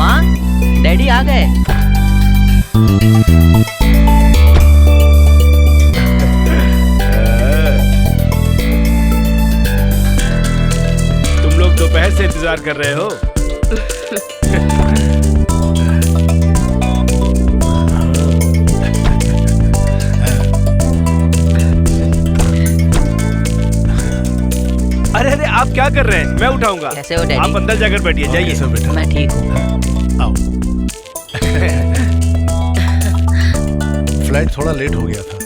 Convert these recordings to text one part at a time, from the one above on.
माँ, डैडी आ गए। तुम लोग दोपहर से इंतजार कर रहे हो? अरे अरे, आप क्या कर रहे हैं? मैं उठाऊंगा। कैसे हो डैडी? आप अंदर जाकर बैठिए, जाइए। सब बेटा मैं ठीक हूँ। आओ। फ्लाइट थोड़ा लेट हो गया था।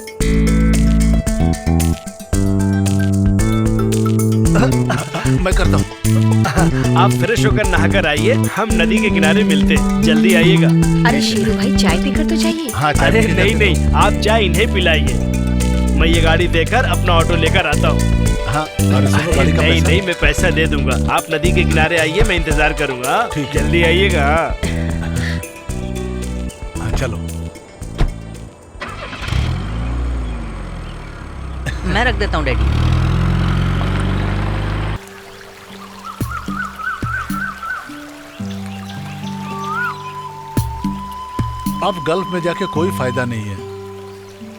मैं करता हूँ। आप फ्रेश होकर नहाकर आइए, हम नदी के किनारे मिलते हैं। जल्दी आइएगा। अरे शेरू भाई, चाय पीकर तो जाइए। हाँ, चाय अरे पी के नहीं जाते नहीं, आप चाय इन्हें पिलाइए। मैं ये गाड़ी देकर अपना ऑटो लेकर आता हूँ। हैं। हाँ, और सुनो, अरे गाड़ी का नहीं पैसा। नहीं, मैं पैसा दे दूंगा। आप नदी के किनारे आइए, मैं इंतजार करूंगा। ठीक है। जल्दी आइएगा। हाँ, चलो। मैं रख देता हूँ डैडी। अब गल्फ में जाके कोई फायदा नहीं है।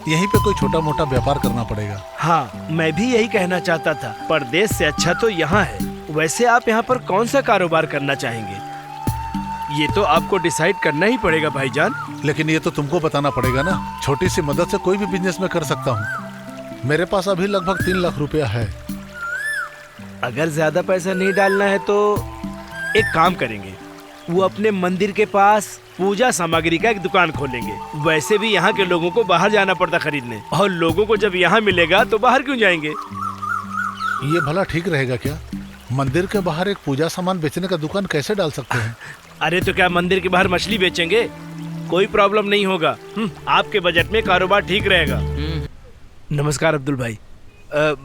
यहीं पे कोई छोटा मोटा व्यापार करना पड़ेगा। हाँ, मैं भी यही कहना चाहता था। परदेश से अच्छा तो यहाँ है। वैसे आप यहाँ पर कौन सा कारोबार करना चाहेंगे? ये तो आपको डिसाइड करना ही पड़ेगा भाईजान। लेकिन ये तो तुमको बताना पड़ेगा ना। छोटी सी मदद से कोई भी बिजनेस में कर सकता हूँ। मेरे पास अभी लगभग 3 लाख रुपया है। अगर ज्यादा पैसा नहीं डालना है तो एक काम करेंगे, वो अपने मंदिर के पास पूजा सामग्री का एक दुकान खोलेंगे। वैसे भी यहाँ के लोगों को बाहर जाना पड़ता खरीदने, और लोगों को जब यहाँ मिलेगा तो बाहर क्यों जाएंगे? ये भला ठीक रहेगा क्या? मंदिर के बाहर एक पूजा सामान बेचने का दुकान कैसे डाल सकते हैं? अरे तो क्या मंदिर के बाहर मछली बेचेंगे? कोई प्रॉब्लम नहीं होगा। आपके बजट में कारोबार ठीक रहेगा। नमस्कार अब्दुल भाई।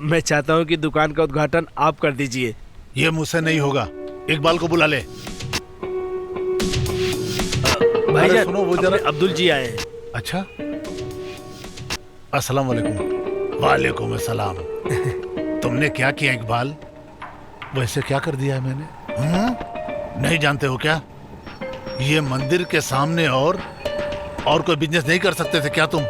मैं चाहता हूँ कि दुकान का उद्घाटन आप कर दीजिए। ये मुझसे नहीं होगा। इकबाल को बुला ले। भाईजान, सुनो, वो जरा- अपने अब्दुल जी आए हैं। अच्छा, अस्सलाम वालेकुम। वालेकुम अस्सलाम। तुमने क्या किया इकबाल? वैसे क्या कर दिया है मैंने? नहीं जानते हो क्या? ये मंदिर के सामने और कोई बिजनेस नहीं कर सकते थे क्या तुम?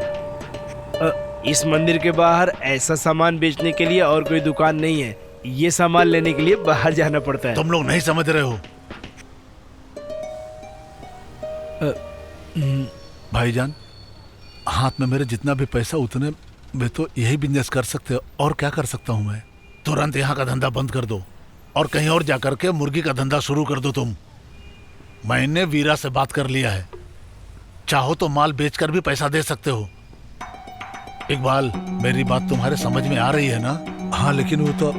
इस मंदिर के बाहर ऐसा सामान बेचने के लिए और कोई दुकान नहीं है। ये सामान लेने के लिए बाहर जाना पड़ता है। तुम लोग नहीं समझ रहे हो। भाईजान, हाथ में मेरे जितना भी पैसा उतने में तो यही बिजनेस कर सकते हो। और क्या कर सकता हूँ मैं? तुरंत यहाँ का धंधा बंद कर दो और कहीं और जाकर के मुर्गी का धंधा शुरू कर दो तुम। मैंने वीरा से बात कर लिया है। चाहो तो माल बेचकर भी पैसा दे सकते हो। इकबाल, मेरी बात तुम्हारे समझ में आ रही है ना? हाँ, लेकिन वो तो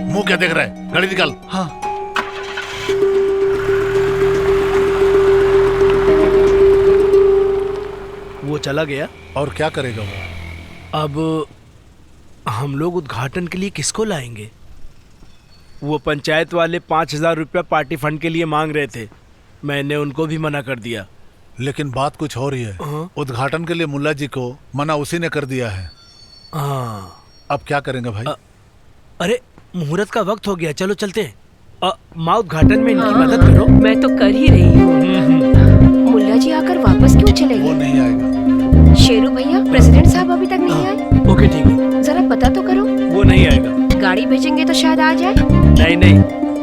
मुंह क्या देख रहा है? गाड़ी निकाल। हाँ, वो चला गया। और क्या करेगा वो? अब हम लोग उद्घाटन के लिए किसको लाएंगे? वो पंचायत वाले 5,000 रुपया पार्टी फंड के लिए मांग रहे थे। मैंने उनको भी मना कर दिया। लेकिन बात कुछ और ही है। हाँ। उद्घाटन के लिए मुल्ला जी को मना उसी ने कर दिया है। हाँ। अब क्या करेंगे भाई? अरे मुहूर्त का वक्त हो गया, चलो चलते हैं। माँ, उद्घाटन में इनकी मदद करो। मैं तो कर ही रही हूँ। मुल्ला जी आकर वापस क्यों चले वो गए? नहीं आएगा। शेरू भैया, प्रेसिडेंट साहब अभी तक नहीं आए। ओके ठीक है। जरा पता तो करो। वो नहीं आएगा। गाड़ी भेजेंगे तो शायद आ जाए। नहीं नहीं,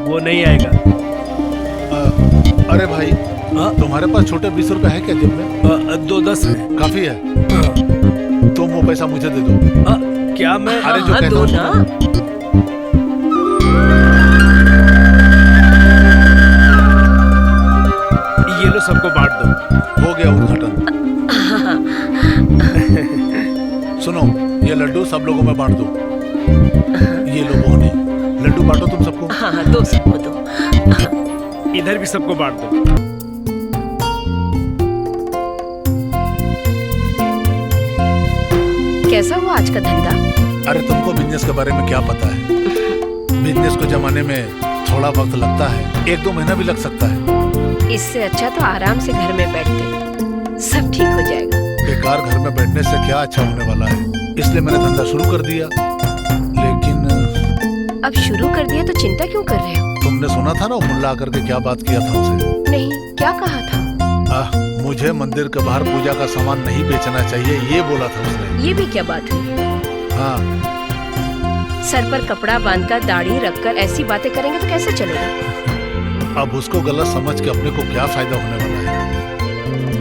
वो नहीं आएगा। अरे भाई, तुम्हारे पास छोटे 20 रुपए है क्या जेब में? 2-10 है। काफी है। तुम वो पैसा मुझे दे दो। क्या मैं? अरे जो कहता दो हूँ ना। ये लो, सबको बांट दो। हो गया उद्घाटन। सुनो, ये लड्डू सब लोगों में बांट दो। ये लो वो नहीं, लड्डू बांटो तुम सबको। हाँ, दो सबको दो। इधर भी सबको बांट दो। कैसा हुआ आज का धंधा? अरे तुमको बिजनेस के बारे में क्या पता है? को जमाने में थोड़ा वक्त लगता है, 1-2 महीना भी लग सकता है। इससे अच्छा तो आराम से घर में बैठते, सब ठीक हो जाएगा। बेकार घर में बैठने से क्या अच्छा होने वाला है, इसलिए मैंने धंधा शुरू कर दिया। लेकिन अब शुरू कर दिया तो चिंता क्यों कर रहे हो? तुमने सुना था ना वो मुल्ला आकर के क्या बात किया था उसे? नहीं, क्या कहा था? मुझे मंदिर के बाहर पूजा का सामान नहीं बेचना चाहिए, ये बोला था उसने। ये भी क्या बात हुई? हाँ। सर पर कपड़ा बांधकर दाढ़ी रखकर ऐसी बातें करेंगे तो कैसे चलेगा? अब उसको गलत समझ के अपने को क्या फायदा होने वाला है?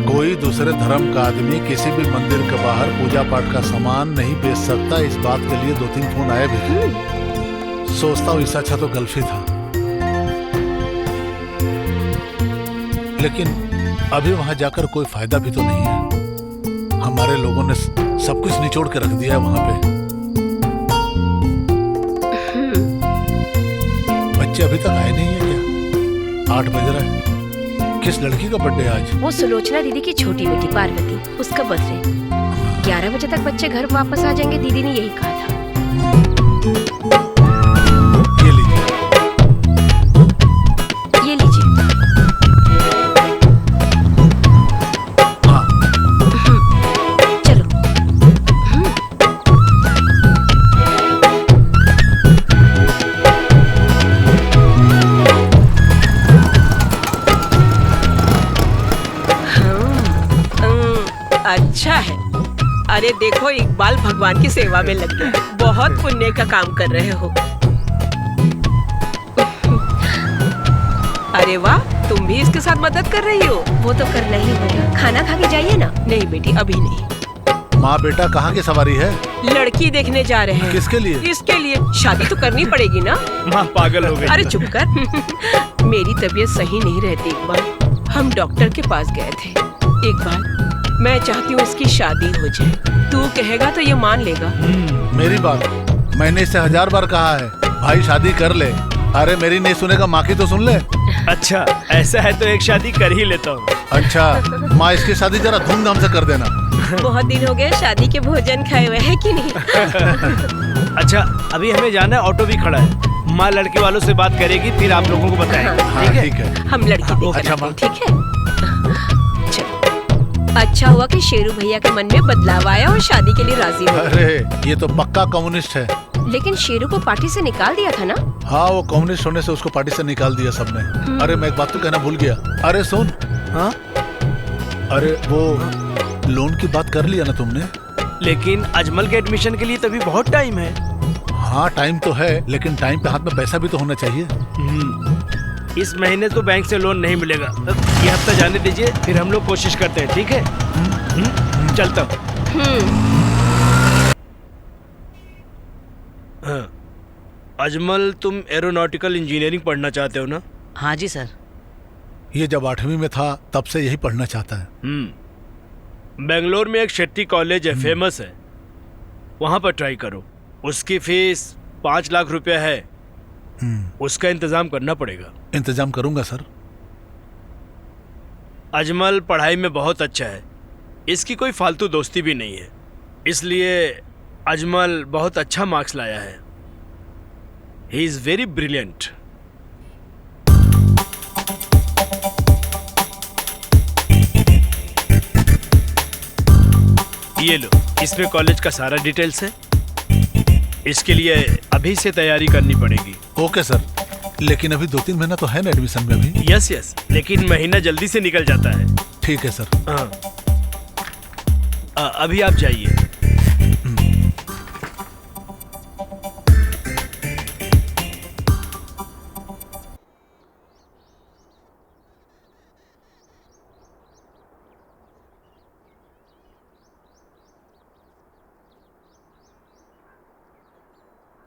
कोई दूसरे धर्म का आदमी किसी भी मंदिर के बाहर पूजा पाठ का सामान नहीं बेच सकता। इस बात के लिए 2-3 फोन आए भी थे। सोचता हूँ इससे अच्छा तो गल्फ ही था, लेकिन अभी वहां जाकर कोई फायदा भी तो नहीं है। हमारे लोगों ने सब कुछ निचोड़ के रख दिया है वहां पे। बच्चे अभी तक आए नहीं है क्या? 8 बज रहा है। किस लड़की का बर्थडे आज? वो सुलोचना दीदी की छोटी बेटी पार्वती, उसका बर्थडे। 11 बजे तक बच्चे घर वापस आ जाएंगे, दीदी ने यही कहा था। ये लीजिए। ये लीजिए। हाँ। चलो। अच्छा है। अरे देखो, इकबाल भगवान की सेवा में लग गया। बहुत पुण्य का काम कर रहे हो। अरे वाह, तुम भी इसके साथ मदद कर रही हो। वो तो करना ही होगा। खाना खा के जाइए ना। नहीं बेटी, अभी नहीं। माँ बेटा कहाँ की सवारी है? लड़की देखने जा रहे हैं। किसके लिए? इसके लिए। शादी तो करनी पड़ेगी ना। माँ पागल हो गई। अरे चुप कर। मेरी तबीयत सही नहीं रहती इकबाल। हम डॉक्टर के पास गए थे। इकबाल, मैं चाहती हूँ इसकी शादी हो जाए। तू कहेगा तो ये मान लेगा। मेरी बात मैंने इससे 1000 बार कहा है, भाई शादी कर ले। अरे मेरी नहीं सुनेगा, माँ की तो सुन ले। अच्छा ऐसा है तो एक शादी कर ही लेता हूँ। अच्छा माँ, इसकी शादी जरा धूमधाम से कर देना। बहुत दिन हो गए शादी के भोजन खाए हुए हैं कि नहीं? अच्छा अभी हमें जाना है, ऑटो भी खड़ा है। माँ लड़के वालों से बात करेगी, फिर आप लोगों को बताएंगे। हाँ, ठीक है। हम लड़की देख अच्छा, रहे हैं, ठीक है? अच्छा हुआ कि शेरू भैया के मन में बदलाव आया और शादी के लिए राजी हो। अरे ये तो पक्का कम्युनिस्ट है। लेकिन शेरू को पार्टी से निकाल दिया था ना? हाँ, वो कम्युनिस्ट होने से उसको पार्टी से निकाल दिया सबने। अरे मैं एक बात तो कहना भूल गया। अरे सुन। हाँ? अरे वो लोन की बात कर लिया ना तुमने? लेकिन अजमल के एडमिशन के लिए तो अभी बहुत टाइम है। हाँ टाइम तो है, लेकिन टाइम पे हाथ में पैसा भी तो होना चाहिए। इस महीने तो बैंक से लोन नहीं मिलेगा। ये हफ्ता जाने दीजिए, फिर हम लोग कोशिश करते हैं, ठीक है? चलता हूँ। हाँ। अजमल, तुम एरोनॉटिकल इंजीनियरिंग पढ़ना चाहते हो ना? हाँ जी सर। ये जब 8वीं में था तब से यही पढ़ना चाहता है। बेंगलोर में एक शेट्टी कॉलेज है, फेमस है, वहां पर ट्राई करो। उसकी फीस 5 लाख रुपया है। उसका इंतजाम करना पड़ेगा। इंतजाम करूंगा सर। अजमल पढ़ाई में बहुत अच्छा है, इसकी कोई फालतू दोस्ती भी नहीं है, इसलिए अजमल बहुत अच्छा मार्क्स लाया है। He is very brilliant. ये लो, इसमें कॉलेज का सारा डिटेल्स है। इसके लिए अभी से तैयारी करनी पड़ेगी। ओके सर, लेकिन अभी 2-3 महीना तो है ना एडमिशन में अभी। यस, लेकिन महीना जल्दी से निकल जाता है। ठीक है सर। हाँ। अभी आप जाइए।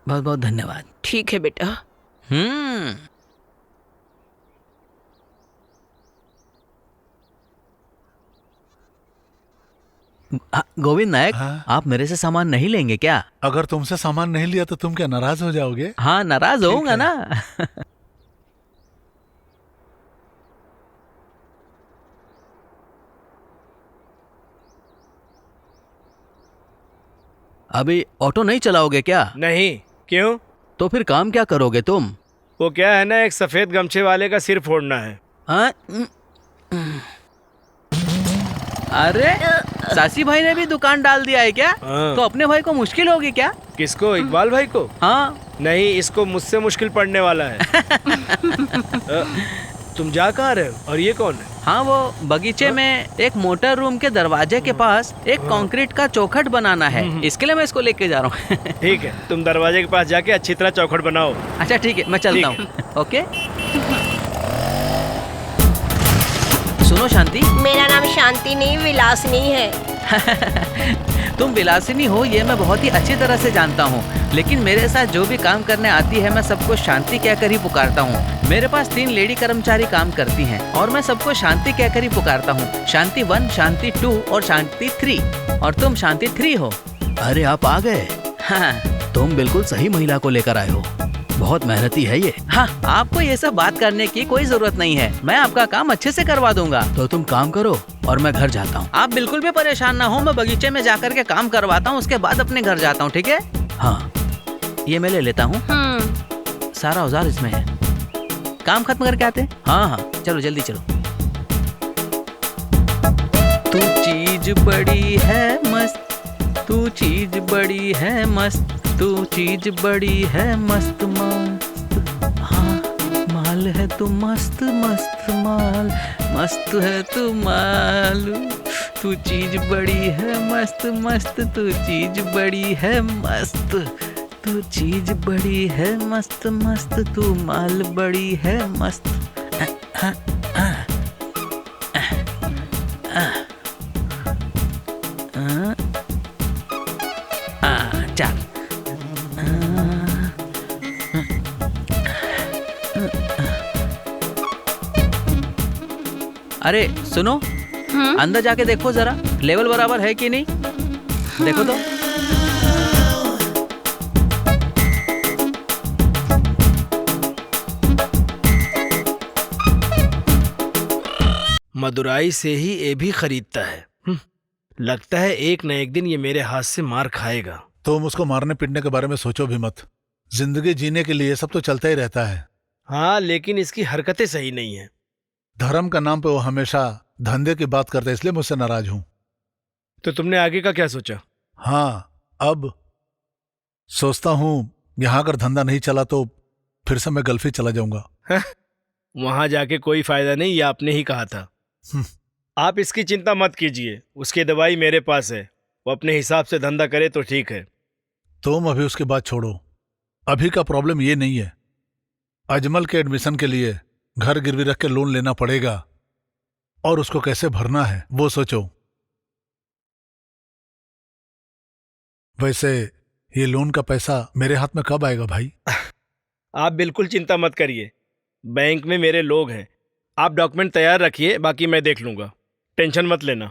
बहुत बहुत धन्यवाद। ठीक है बेटा। गोविंद नायक, हाँ? आप मेरे से सामान नहीं लेंगे क्या? अगर तुमसे सामान नहीं लिया तो तुम क्या नाराज हो जाओगे? हाँ, नाराज होऊंगा ना। अभी ऑटो नहीं चलाओगे क्या? नहीं। क्यों? तो फिर काम क्या करोगे तुम? वो क्या है ना, एक सफेद गमछे वाले का सिर फोड़ना है। हाँ? अरे सासी भाई ने भी दुकान डाल दिया है क्या? हाँ। तो अपने भाई को मुश्किल होगी क्या? किसको, इकबाल भाई को? हाँ। नहीं, इसको मुझसे मुश्किल पड़ने वाला है। तुम जा कहाँ रहे हो और ये कौन है? हाँ, वो बगीचे में एक मोटर रूम के दरवाजे के पास एक कंक्रीट का चौखट बनाना है, इसके लिए मैं इसको लेके जा रहा हूँ। ठीक है, तुम दरवाजे के पास जाके अच्छी तरह चौखट बनाओ। अच्छा ठीक है, मैं चलता हूँ। ओके। सुनो शांति, मेरा नाम शांति नहीं विलासिनी है। तुम विलासिनी हो ये मैं बहुत ही अच्छी तरह से जानता हूँ, लेकिन मेरे साथ जो भी काम करने आती है मैं सबको शांति कहकर ही पुकारता हूँ। मेरे पास 3 लेडी कर्मचारी काम करती हैं और मैं सबको शांति कहकर ही पुकारता हूँ। शांति 1, शांति 2 और शांति 3। और तुम शांति 3 हो। अरे आप आ गए। हाँ, तुम बिल्कुल सही महिला को लेकर आए हो। बहुत मेहनती है ये। हाँ, आपको ये सब बात करने की कोई जरूरत नहीं है, मैं आपका काम अच्छे से करवा दूंगा। तो तुम काम करो और मैं घर जाता हूँ। आप बिल्कुल भी परेशान ना हो, मैं बगीचे में जाकर के काम करवाता हूँ, उसके बाद अपने घर जाता हूँ, ठीक है? हाँ, ये मैं ले लेता हूँ। सारा औजार इसमें है। काम खत्म करके आते हैं। हाँ हाँ, चलो जल्दी चलो। तू चीज बड़ी है मस्त, तू चीज बड़ी है मस्त, तू चीज बड़ी है मस्त मस्त। हाँ, माल है तू मस्त मस्त माल, मस्त है तू माल। तू चीज बड़ी है मस्त मस्त, तू चीज बड़ी है मस्त, तू चीज बड़ी है मस्त मस्त, तू माल बड़ी है मस्त। चल। अरे सुनो, अंदर जाके देखो जरा, लेवल बराबर है कि नहीं, देखो तो। मदुराई से ही ये भी खरीदता है। लगता है एक न एक दिन ये मेरे हाथ से मार खाएगा। तुम उसको मारने पीटने के बारे में सोचो भी मत। जिंदगी जीने के लिए सब तो चलता ही रहता है। हाँ, लेकिन इसकी हरकतें सही नहीं है। धर्म का नाम पे वो हमेशा धंधे की बात करता है, इसलिए मुझसे नाराज हूं। तो तुमने आगे का क्या सोचा? हाँ, अब सोचता हूं यहां अगर धंधा नहीं चला तो फिर से मैं गल्फ ही चला जाऊंगा। वहां जाके कोई फायदा नहीं, ये आपने ही कहा था। आप इसकी चिंता मत कीजिए, उसकी दवाई मेरे पास है, वो अपने हिसाब से धंधा करे तो ठीक है। तुम अभी उसकी बात छोड़ो, अभी का प्रॉब्लम ये नहीं है। अजमल के एडमिशन के लिए घर गिरवी रख के लोन लेना पड़ेगा और उसको कैसे भरना है वो सोचो। वैसे ये लोन का पैसा मेरे हाथ में कब आएगा भाई? आप बिल्कुल चिंता मत करिए, बैंक में मेरे लोग हैं। आप डॉक्यूमेंट तैयार रखिए, बाकी मैं देख लूंगा, टेंशन मत लेना।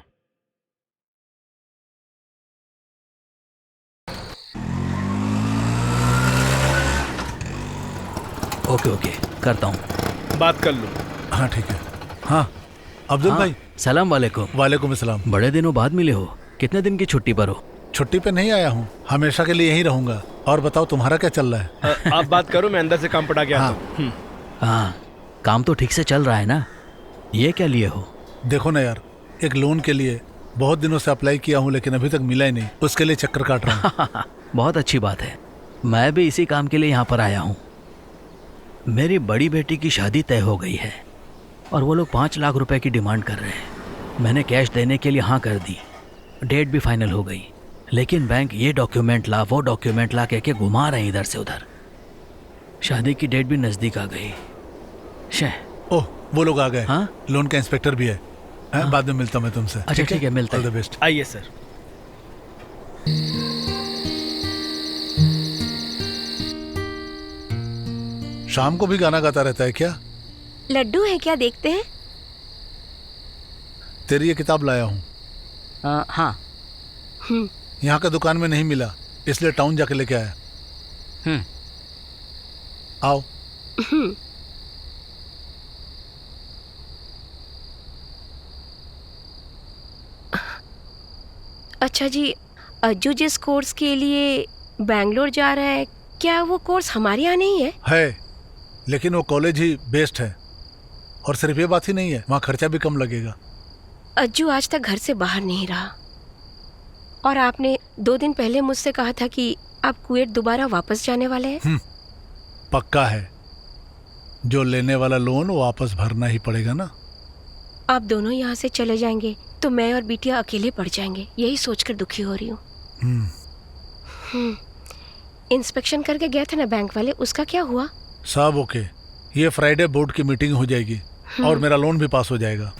ओके ओके, करता हूँ, बात कर लो। हाँ ठीक है। हाँ अब्दुल भाई। सलाम वालेकुम। वालेकुम अस्सलाम। बड़े दिनों बाद मिले हो, कितने दिन की छुट्टी पर हो? छुट्टी पे नहीं आया हूँ, हमेशा के लिए यहीं रहूंगा। और बताओ तुम्हारा क्या चल रहा है? आप बात करो, मैं अंदर से काम पड़ा गया। हाँ। हाँ, काम तो ठीक से चल रहा है ना? ये क्या लिए हो? देखो ना यार, एक लोन के लिए बहुत दिनों से अप्लाई किया हूँ लेकिन अभी तक मिला ही नहीं, उसके लिए चक्कर काट रहा हूँ। बहुत अच्छी बात है, मैं भी इसी काम के लिए यहाँ पर आया हूँ। मेरी बड़ी बेटी की शादी तय हो गई है और वो लोग 5 लाख रुपए की डिमांड कर रहे हैं। मैंने कैश देने के लिए हाँ कर दी, डेट भी फाइनल हो गई, लेकिन बैंक ये डॉक्यूमेंट ला वो डॉक्यूमेंट ला कह के घुमा रहे हैं इधर से उधर। शादी की डेट भी नज़दीक आ गई। ओह, वो लोग आ गए। हाँ? लोन का इंस्पेक्टर भी है। हाँ? बाद में मिलता हूं मैं तुमसे। अच्छा ठीक है, मिलता ऑल द है। बेस्ट। आइए सर। शाम को भी गाना गाता रहता है क्या? लड्डू है क्या, देखते हैं? तेरी ये किताब लाया हूँ। हाँ। यहाँ का दुकान में नहीं मिला, इसलिए टाउन जाके लेके आया। आओ। अच्छा जी, अज्जू जिस कोर्स के लिए बैंगलोर जा रहा है, क्या वो कोर्स हमारे यहाँ नहीं है? है, लेकिन वो कॉलेज ही बेस्ट है। और सिर्फ ये बात ही नहीं है, वहाँ खर्चा भी कम लगेगा। अज्जू आज तक घर से बाहर नहीं रहा और आपने 2 दिन पहले मुझसे कहा था कि आप कुवैत दोबारा वापस जाने वाले हैं। पक्का है, जो लेने वाला लोन वापस भरना ही पड़ेगा ना। आप दोनों यहाँ से चले जाएंगे तो मैं और बिटिया अकेले पड़ जाएंगे, यही सोचकर दुखी हो रही हूँ। इंस्पेक्शन करके गए थे ना बैंक वाले, उसका क्या हुआ? सब ओके। ये फ्राइडे बोर्ड की मीटिंग हो जाएगी और मेरा लोन भी पास हो जाएगा।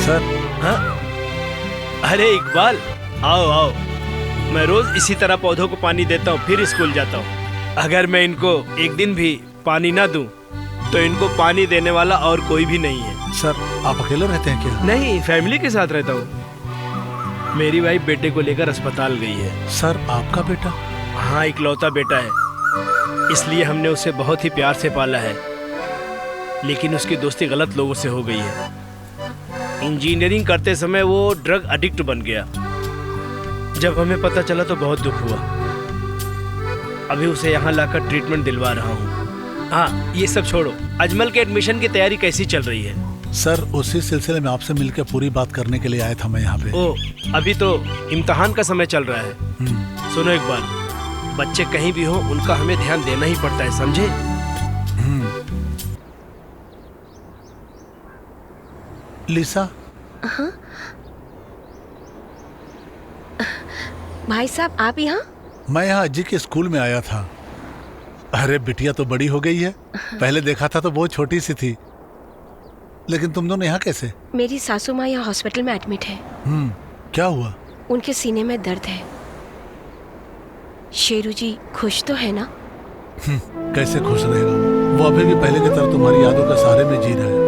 सर। हाँ? अरे इकबाल, आओ आओ। मैं रोज इसी तरह पौधों को पानी देता हूँ, फिर स्कूल जाता हूँ। अगर मैं इनको एक दिन भी पानी ना दूं, तो इनको पानी देने वाला और कोई भी नहीं है। सर, आप अकेले रहते हैं क्या? नहीं, फैमिली के साथ रहता हूँ। मेरी वाइफ बेटे को लेकर अस्पताल गई है। सर, आपका बेटा? हाँ, इकलौता बेटा है, इसलिए हमने उसे बहुत ही प्यार से पाला है। लेकिन उसकी दोस्ती गलत लोगों से हो गई है। इंजीनियरिंग करते समय वो ड्रग एडिक्ट बन गया। जब हमें पता चला तो बहुत दुख हुआ। अभी उसे यहाँ लाकर ट्रीटमेंट दिलवा रहा हूँ। हाँ, ये सब छोड़ो, अजमल के एडमिशन की तैयारी कैसी चल रही है? सर, उसी सिलसिले में आपसे मिलकर पूरी बात करने के लिए आया था मैं यहाँ पे। ओ, अभी तो इम्तिहान का समय चल रहा है। सुनो इकबाल, बच्चे कहीं भी हो, उनका हमें ध्यान देना ही पड़ता है, समझे? लिसा। हाँ? भाई साहब, आप यहाँ? मैं यहाँ अज्जी के स्कूल में आया था। अरे बिटिया तो बड़ी हो गई है, पहले देखा था तो बहुत छोटी सी थी। लेकिन तुम दोनों यहाँ कैसे? मेरी सासू माँ यहाँ हॉस्पिटल में एडमिट है। क्या हुआ? उनके सीने में दर्द है। शेरू जी खुश तो है ना? कैसे खुश रहेगा वो अभी भी पहले की तरह तुम्हारी यादों के सहारे में जी रहा है।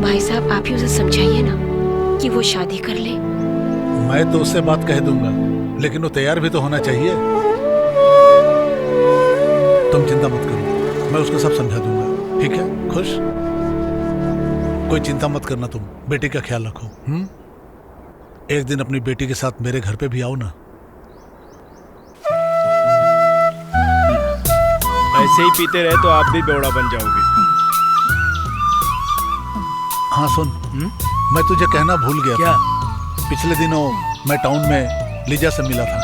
भाई साहब, आप ही उसे समझाइए ना कि वो शादी कर ले। मैं तो उससे बात कह दूंगा, लेकिन वो तैयार भी तो होना चाहिए। तुम चिंता मत करो, मैं उसको सब समझा दूंगा। ठीक है? खुश? कोई चिंता मत करना, तुम बेटी का ख्याल रखो। एक दिन अपनी बेटी के साथ मेरे घर पे भी आओ ना। ऐसे ही पीते रहे तो आप भी बेवड़ा बन जाओगे। हाँ सुन, मैं तुझे कहना भूल गया। क्या? पिछले दिनों मैं टाउन में लीजा से मिला था।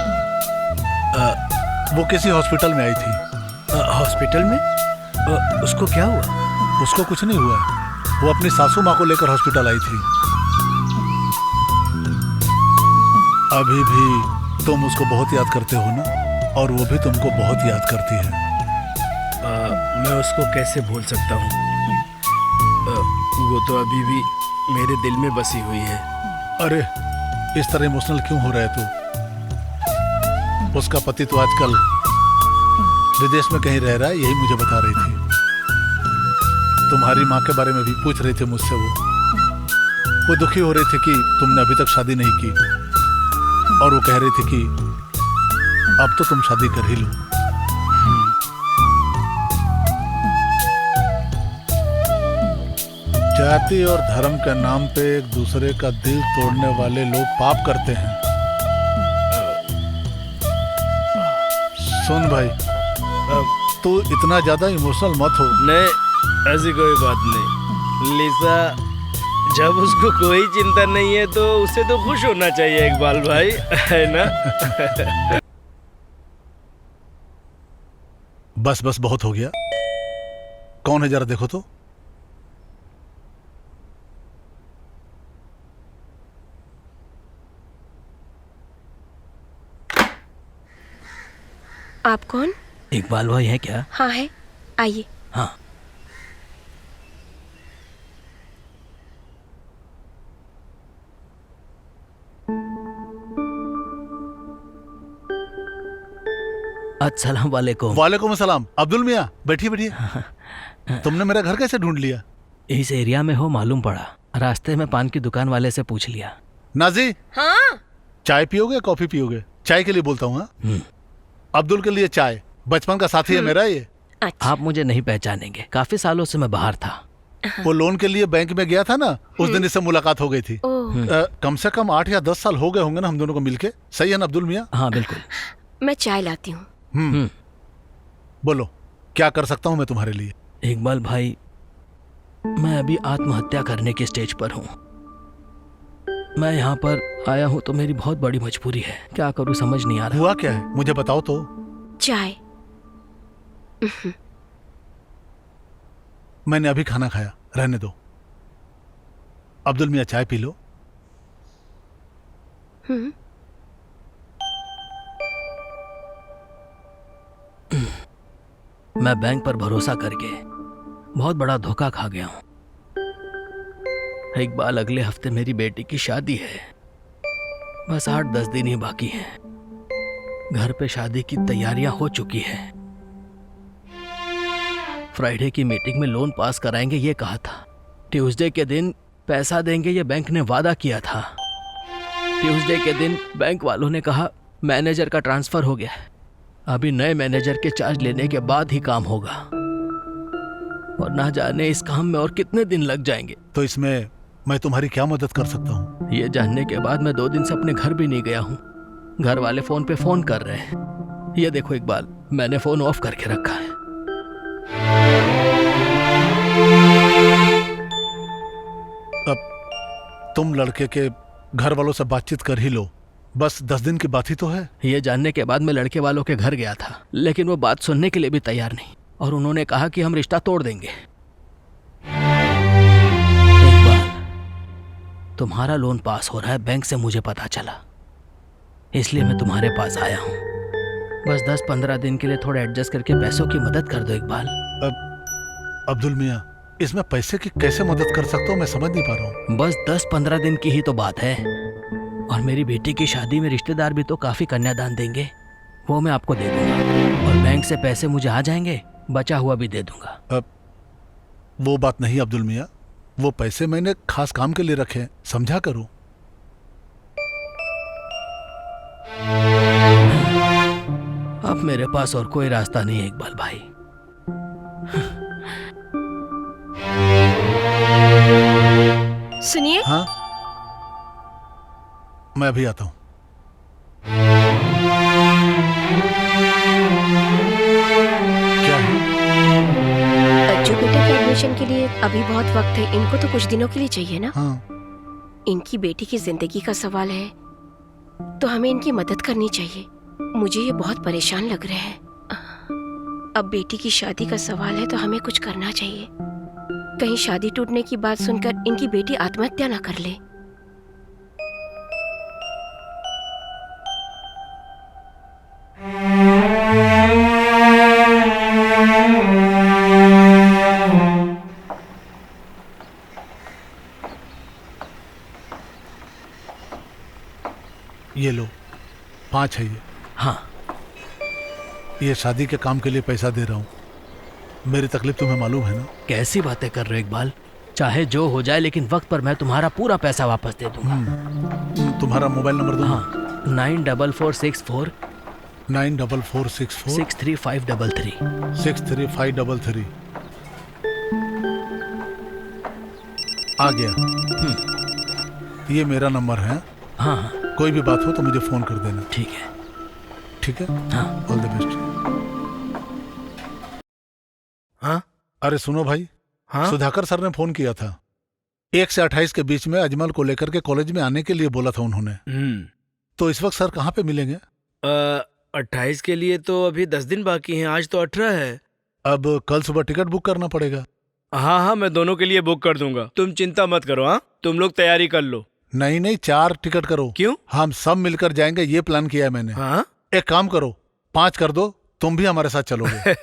वो किसी हॉस्पिटल में आई थी। हॉस्पिटल में? उसको क्या हुआ? उसको कुछ नहीं हुआ, वो अपनी सासू माँ को लेकर हॉस्पिटल आई थी। अभी भी तुम उसको बहुत याद करते हो ना, और वो भी तुमको बहुत याद करती है। मैं उसको कैसे भूल सकता हूँ? वो तो अभी भी मेरे दिल में बसी हुई है। अरे इस तरह इमोशनल क्यों हो रहा है तू? उसका पति तो आजकल विदेश में कहीं रह रहा है, यही मुझे बता रही थी। तुम्हारी माँ के बारे में भी पूछ रही थी मुझसे। वो दुखी हो रही थी कि तुमने अभी तक शादी नहीं की, और वो कह रही थी कि अब तो तुम शादी कर ही लो। जाति और धर्म के नाम पे एक दूसरे का दिल तोड़ने वाले लोग पाप करते हैं। सुन भाई, तू इतना ज्यादा इमोशनल मत हो। नहीं, ऐसी कोई बात नहीं। लिसा, जब उसको कोई चिंता नहीं है तो उसे तो खुश होना चाहिए इकबाल भाई, है ना? बस बस, बहुत हो गया। कौन है जरा देखो तो। आप कौन? इकबाल भाई है क्या? हाँ है, आइए। हाँ। अस्सलाम वालेकुम। वालेकुम अस्सलाम। अब्दुल मियाँ, बैठिए बैठिए। तुमने मेरा घर कैसे ढूंढ लिया? इस एरिया में हो मालूम पड़ा, रास्ते में पान की दुकान वाले से पूछ लिया। नाजी, हाँ? चाय पियोगे कॉफी पियोगे? चाय के लिए बोलता हूँ। हाँ, अब्दुल के लिए चाय। बचपन का साथी है मेरा ये। अच्छा। आप मुझे नहीं पहचानेंगे, काफी सालों से मैं बाहर था। वो लोन के लिए बैंक में गया था ना, उस दिन इससे मुलाकात हो गई थी। ओह, कम से कम 8 या 10 साल हो गए होंगे ना हम दोनों को मिलके। सही है ना अब्दुल मियाँ? हाँ बिल्कुल। मैं चाय लाती हूँ। बोलो, क्या कर सकता हूँ मैं तुम्हारे लिए? इकबाल भाई, मैं अभी आत्महत्या करने के स्टेज पर हूँ। मैं यहाँ पर आया हूँ तो मेरी बहुत बड़ी मजबूरी है, क्या करूँ समझ नहीं आ रहा। हुआ क्या है, मुझे बताओ तो। चाय। मैंने अभी खाना खाया, रहने दो। अब्दुल मियाँ चाय पी लो। मैं बैंक पर भरोसा करके बहुत बड़ा धोखा खा गया हूँ। इकबाल, अगले हफ्ते मेरी बेटी की शादी है, बस 8-10 दिन ही बाकी हैं। घर पे शादी की तैयारियां हो चुकी हैं। फ्राइडे की मीटिंग में लोन पास कराएंगे ये कहा था। ट्यूसडे के दिन पैसा देंगे ये बैंक ने वादा किया था। ट्यूसडे के दिन बैंक वालों ने कहा मैनेजर का ट्रांसफर हो गया है, अभी नए मैनेजर के चार्ज लेने के बाद ही काम होगा, और ना जाने इस काम में और कितने दिन लग जाएंगे। तो इसमें मैं तुम्हारी क्या मदद कर सकता हूँ? ये जानने के बाद मैं 2 दिन से अपने घर भी नहीं गया हूँ। घर वाले फोन पे फोन कर रहे हैं। ये देखो इकबाल, मैंने फोन ऑफ करके रखा है। अब तुम लड़के के घर वालों से बातचीत कर ही लो, बस 10 दिन की बात ही तो है। ये जानने के बाद मैं लड़के वालों के घर गया था, लेकिन वो बात सुनने के लिए भी तैयार नहीं, और उन्होंने कहा कि हम रिश्ता तोड़ देंगे। इकबाल, तुम्हारा लोन पास हो रहा है, बैंक से मुझे पता चला, इसलिए मैं तुम्हारे पास आया हूँ। बस 10-15 दिन के लिए थोड़ा एडजस्ट करके पैसों की मदद कर दो इकबाल। अब्दुल मियाँ, इसमें पैसे की कैसे मदद कर सकता हूँ मैं समझ नहीं पा रहा हूँ। बस 10-15 दिन की ही तो बात है, और मेरी बेटी की शादी में रिश्तेदार भी तो काफी कन्यादान देंगे, वो मैं आपको दे दूंगा, और बैंक से पैसे मुझे आ जाएंगे, बचा हुआ भी दे दूंगा। अब वो बात नहीं अब्दुल मियाँ, वो पैसे मैंने खास काम के लिए रखे हैं, समझा करो। अब मेरे पास और कोई रास्ता नहीं है इकबाल भाई। सुनिए। हाँ, मैं अभी आता हूँ। क्या है? जुपिटर के एडमिशन के लिए अभी बहुत वक्त है, इनको तो कुछ दिनों के लिए चाहिए ना। हाँ, इनकी बेटी की जिंदगी का सवाल है, तो हमें इनकी मदद करनी चाहिए। मुझे ये बहुत परेशान लग रहे हैं। अब बेटी की शादी का सवाल है तो हमें कुछ करना चाहिए। कहीं शादी टूटने की बात सुनकर इनकी बेटी आत्महत्या ना कर ले। ये लो, 5 है ये। हाँ, ये शादी के काम के लिए पैसा दे रहा हूँ। मेरी तकलीफ तुम्हें मालूम है ना? कैसी बातें कर रहे हो इकबाल, चाहे जो हो जाए लेकिन वक्त पर मैं तुम्हारा पूरा पैसा वापस दे दूंगा। तुम्हारा मोबाइल नंबर दो। हाँ, 94464 94464 63533। 63533 आ गया। ये मेरा नंबर है। हाँ हाँ, कोई भी बात हो तो मुझे फोन कर देना। ठीक है। ठीक है, हाँ ऑल द बेस्ट। हाँ अरे सुनो भाई, हाँ सुधाकर सर ने फोन किया था। 1 से 28 के बीच में अजमल को लेकर के कॉलेज में आने के लिए बोला था उन्होंने। तो इस वक्त सर कहाँ पे मिलेंगे? 28 के लिए तो अभी 10 दिन बाकी हैं, आज तो 18 है। अब कल सुबह टिकट बुक करना पड़ेगा। हाँ हाँ, मैं दोनों के लिए बुक कर दूंगा, तुम चिंता मत करो। हाँ, तुम लोग तैयारी कर लो। नहीं नहीं, 4 टिकट करो। क्यों? हम सब मिलकर जाएंगे, ये प्लान किया है मैंने। हाँ एक काम करो, 5 कर दो, तुम भी हमारे साथ चलोगे।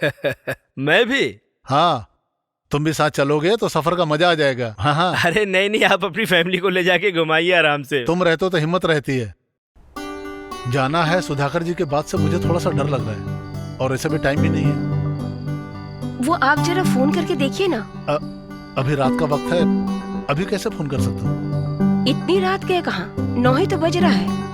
मैं भी? हाँ, तुम भी साथ चलोगे तो सफर का मजा आ जाएगा। हाँ हाँ, अरे नहीं नहीं, आप अपनी फैमिली को ले जाके घुमाइए आराम से। तुम रहते हो तो हिम्मत रहती है। जाना है, सुधाकर जी के बाद से मुझे थोड़ा सा डर लग रहा है, और ऐसे भी टाइम भी नहीं है। वो आप जरा फोन करके देखिए ना। अभी रात का वक्त है, अभी कैसे फोन कर सकता हूँ? इतनी रात गए कहाँ, 9 ही तो बज रहा है।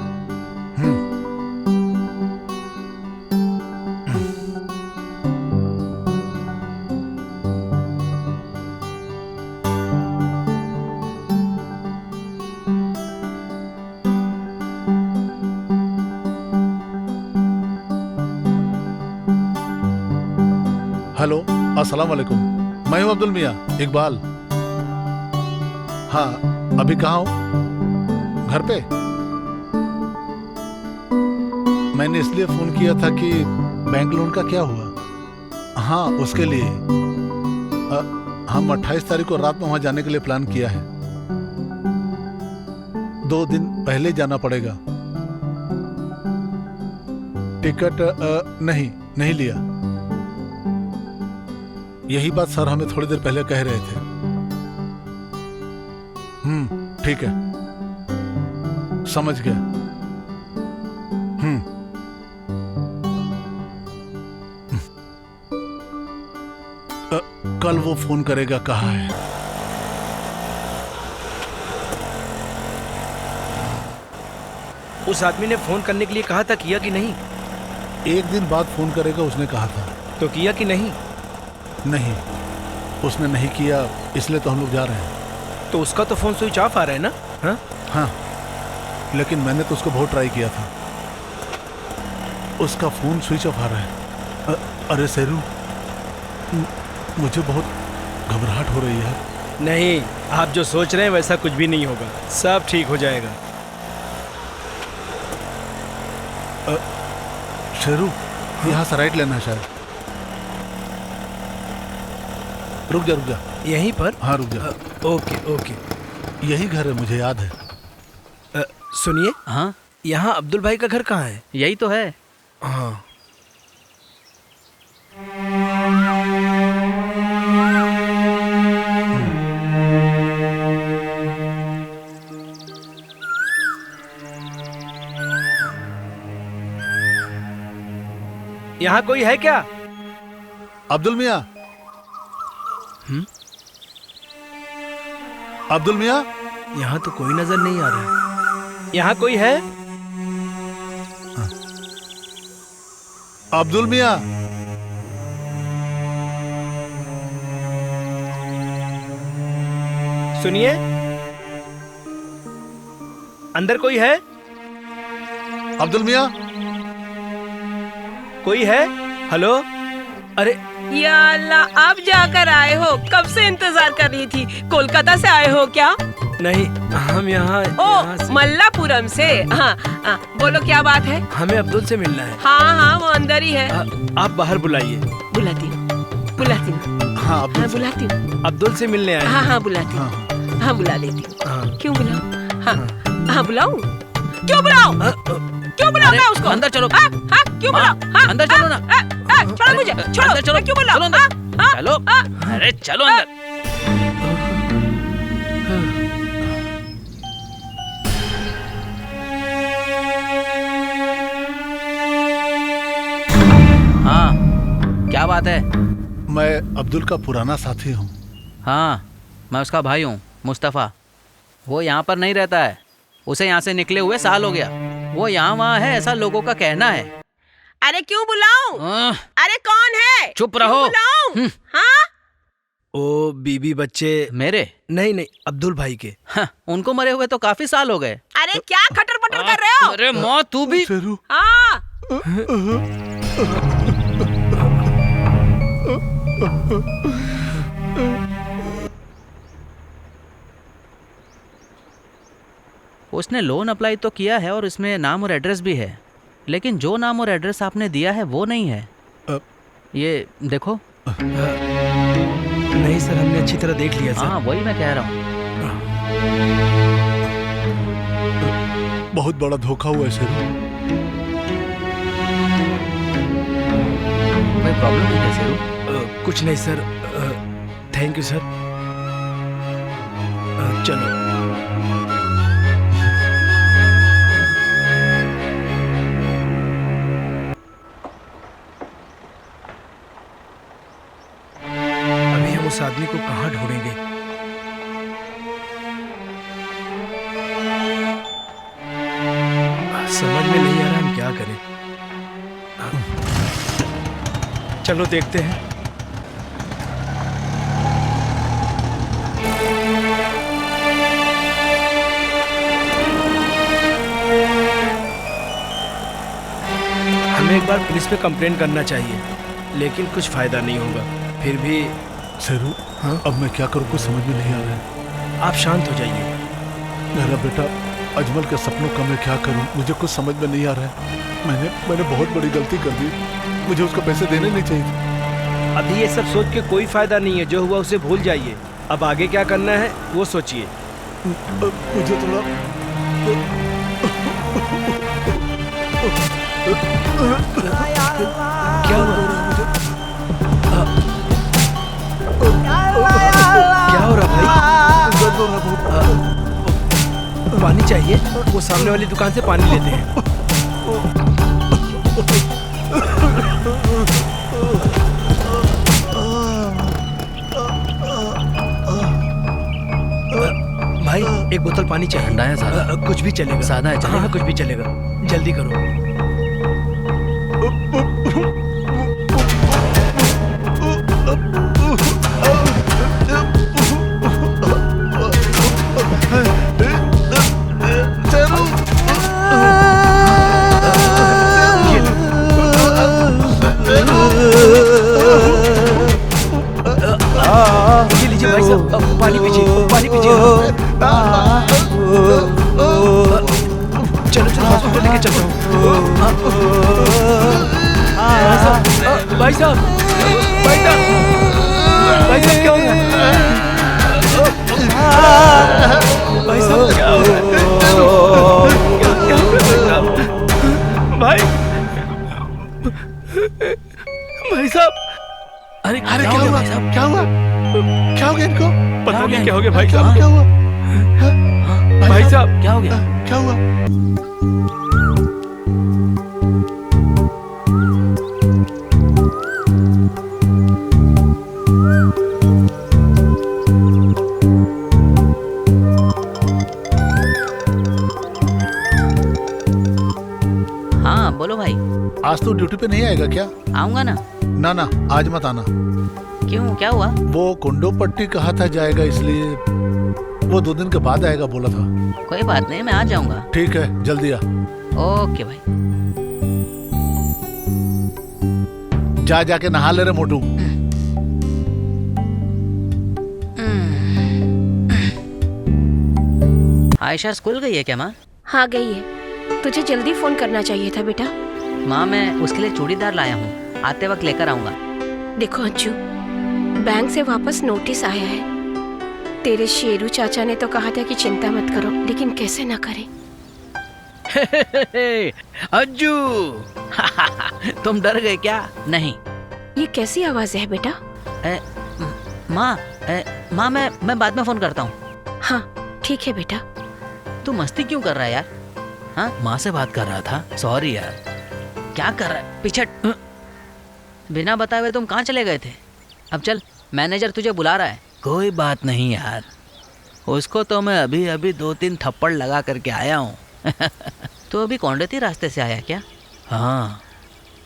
हेलो, अस्सलाम वालेकुम। मैं हूँ अब्दुल मियाँ, इकबाल। हाँ, अभी कहाँ हो? घर पे? मैंने इसलिए फोन किया था कि बैंक लोन का क्या हुआ? हाँ, उसके लिए हम 28 तारीख को रात में वहां जाने के लिए प्लान किया है। 2 दिन पहले जाना पड़ेगा। टिकट नहीं लिया। यही बात सर हमें थोड़ी देर पहले कह रहे थे। ठीक है, समझ गया। कल वो फोन करेगा, कहा है। उस आदमी ने फोन करने के लिए कहा था, किया कि नहीं? 1 दिन बाद फोन करेगा उसने कहा था। तो किया कि नहीं? नहीं, उसने नहीं किया, इसलिए तो हम लोग जा रहे हैं। तो उसका तो फोन स्विच ऑफ आ रहा है ना? हाँ, लेकिन मैंने तो उसको बहुत ट्राई किया था। उसका फोन स्विच ऑफ आ रहा है। अरे शेरू, मुझे बहुत घबराहट हो रही है। नहीं, आप जो सोच रहे हैं वैसा कुछ भी नहीं होगा। सब ठीक हो जाएगा। शेरू, यहाँ से राइट लेना है शायद। रुक जा। यहीं पर? हाँ, रुक जा। ओके। यही घर है, मुझे याद है। सुनिए। हाँ, यहाँ अब्दुल भाई का घर कहाँ है? यही तो है। हाँ। यहाँ कोई है क्या? अब्दुल मियाँ। अब्दुल मियाँ। यहाँ तो कोई नजर नहीं आ रहा है। यहाँ कोई है? अब्दुल मियाँ। सुनिए, अंदर कोई है? अब्दुल मियाँ। कोई है? हेलो? अरे या अल्लाह, अब जाकर आए हो? कब से इंतजार कर रही थी। कोलकाता से आए हो क्या? नहीं, हम यहाँ ओ, मल्लापुरम से। हाँ, बोलो क्या बात है? हमें अब्दुल से मिलना है। हाँ, वो अंदर ही है। आप बाहर बुलाइए। बुलाती हूँ। हाँ, अब्दुल से। बुलाती हूँ। अब्दुल से मिलने आए। हाँ, बुलाती हूँ। हाँ, बुला लेती हूँ। क्यों बुलाऊं? हाँ, बुलाऊं? क्यों बुलाऊं? क्यों बुलाऊं मैं उसको? अंदर चलो। हाँ, क्यों बुलाऊं? अंदर चलो ना। छोड़ो मुझे, छोड़ो। अंदर चलो। क्यों बुलाऊं? चलो। अरे चलो अंदर। हाँ, क्या बात है? मैं अब्दुल का पुराना साथी हूँ। हाँ, मैं उसका भाई हूँ, मुस्तफ़ा। वो यहाँ पर नहीं रहता है। उसे यहाँ से निकले हुए साल हो गया। वो यहाँ वहाँ है, ऐसा लोगों का कहना है। अरे क्यों बुलाऊं? अरे कौन है? चुप रहो। क्यों बुलाऊं? हाँ? ओ बीबी बच्चे नहीं, अब्दुल भाई के। हाँ, उनको मरे हुए तो काफी साल हो गए। अरे क्या खटर पटर कर रहे हो? अरे माँ, तू भी। शेरू। हाँ, उसने लोन अप्लाई तो किया है और इसमें नाम और एड्रेस भी है, लेकिन जो नाम और एड्रेस आपने दिया है वो नहीं है। ये देखो। नहीं सर, हमने अच्छी तरह देख लिया सर। हाँ, वही मैं कह रहा हूँ। बहुत बड़ा धोखा हुआ है शेरू। कोई प्रॉब्लम नहीं है शेरू? कुछ नहीं सर। Thank you sir. चलो। अभी हम उस आदमी को कहाँ ढूंढेंगे? समझ में नहीं आ रहा हम क्या करें। चलो देखते हैं। हमें एक बार पुलिस पे कंप्लेंट करना चाहिए। लेकिन कुछ फायदा नहीं होगा। फिर भी शेरू, हाँ? अब मैं क्या करूँ कुछ समझ में नहीं आ रहा है। आप शांत हो जाइए। मेरा बेटा अजमल के सपनों का मैं क्या करूँ, मुझे कुछ समझ में नहीं आ रहा है। मैंने बहुत बड़ी गलती कर दी, मुझे उसको पैसे देने नहीं चाहिए थे। अभी ये सब सोच के कोई फायदा नहीं है, जो हुआ उसे भूल जाइए। अब आगे क्या करना है वो सोचिए। मुझे थोड़ा क्या हुआ? क्या हो रहा भाई? दर्द हो रहा बहुत। पानी चाहिए? वो सामने वाली दुकान से पानी लेते हैं। भाई एक बोतल पानी चाहिए। ठंडा है सादा? कुछ भी चलेगा। सादा है चलेगा? हाँ, कुछ भी चलेगा। जल्दी करो। ये लीजिए भाई साहब, पानी पीजिए, पानी पीजिए। चलो चलो हॉस्पिटल लेके चलता हूँ। भाई साहब, भाई साहब, भाई साहब क्या हो गया? भाई साहब क्या हो गया? भाई भाई साहब, अरे क्या हुआ? क्या हुआ? क्या हो गया इनको? पता नहीं क्या हो गया भाई साहब। क्या हुआ? भाई साहब क्या हो गया? क्या हुआ? हाँ बोलो भाई। आज तो ड्यूटी पे नहीं आएगा क्या? आऊंगा ना। ना ना, आज मत आना। क्यों, क्या हुआ? वो कुंडो पट्टी कहा था जाएगा, इसलिए वो 2 दिन के बाद आएगा बोला था। कोई बात नहीं, मैं आ जाऊंगा। ठीक है, जल्दी आ। ओके भाई। जाके नहा ले रे मोटू। आयशा स्कूल गई है क्या माँ? हाँ गई है। तुझे जल्दी फोन करना चाहिए था बेटा। माँ मैं उसके लिए चूड़ीदार लाया हूँ, आते वक्त लेकर आऊंगा। देखो अंजू, बैंक से वापस नोटिस आया है। तेरे शेरू चाचा ने तो कहा था कि चिंता मत करो, लेकिन कैसे ना करें। अज्जू तुम डर गए क्या? नहीं। ये कैसी आवाज है बेटा? माँ मैं बाद में फोन करता हूँ। हाँ ठीक है बेटा। तू मस्ती क्यों कर रहा है यार? हाँ, माँ से बात कर रहा था। सॉरी यार। क्या कर रहा है? पीछे बिना बताए हुए तुम कहाँ चले गए थे? अब चल, मैनेजर तुझे बुला रहा है। कोई बात नहीं यार, उसको तो मैं अभी अभी 2-3 थप्पड़ लगा करके आया हूँ। तो अभी कोंडती रास्ते से आया क्या? हाँ,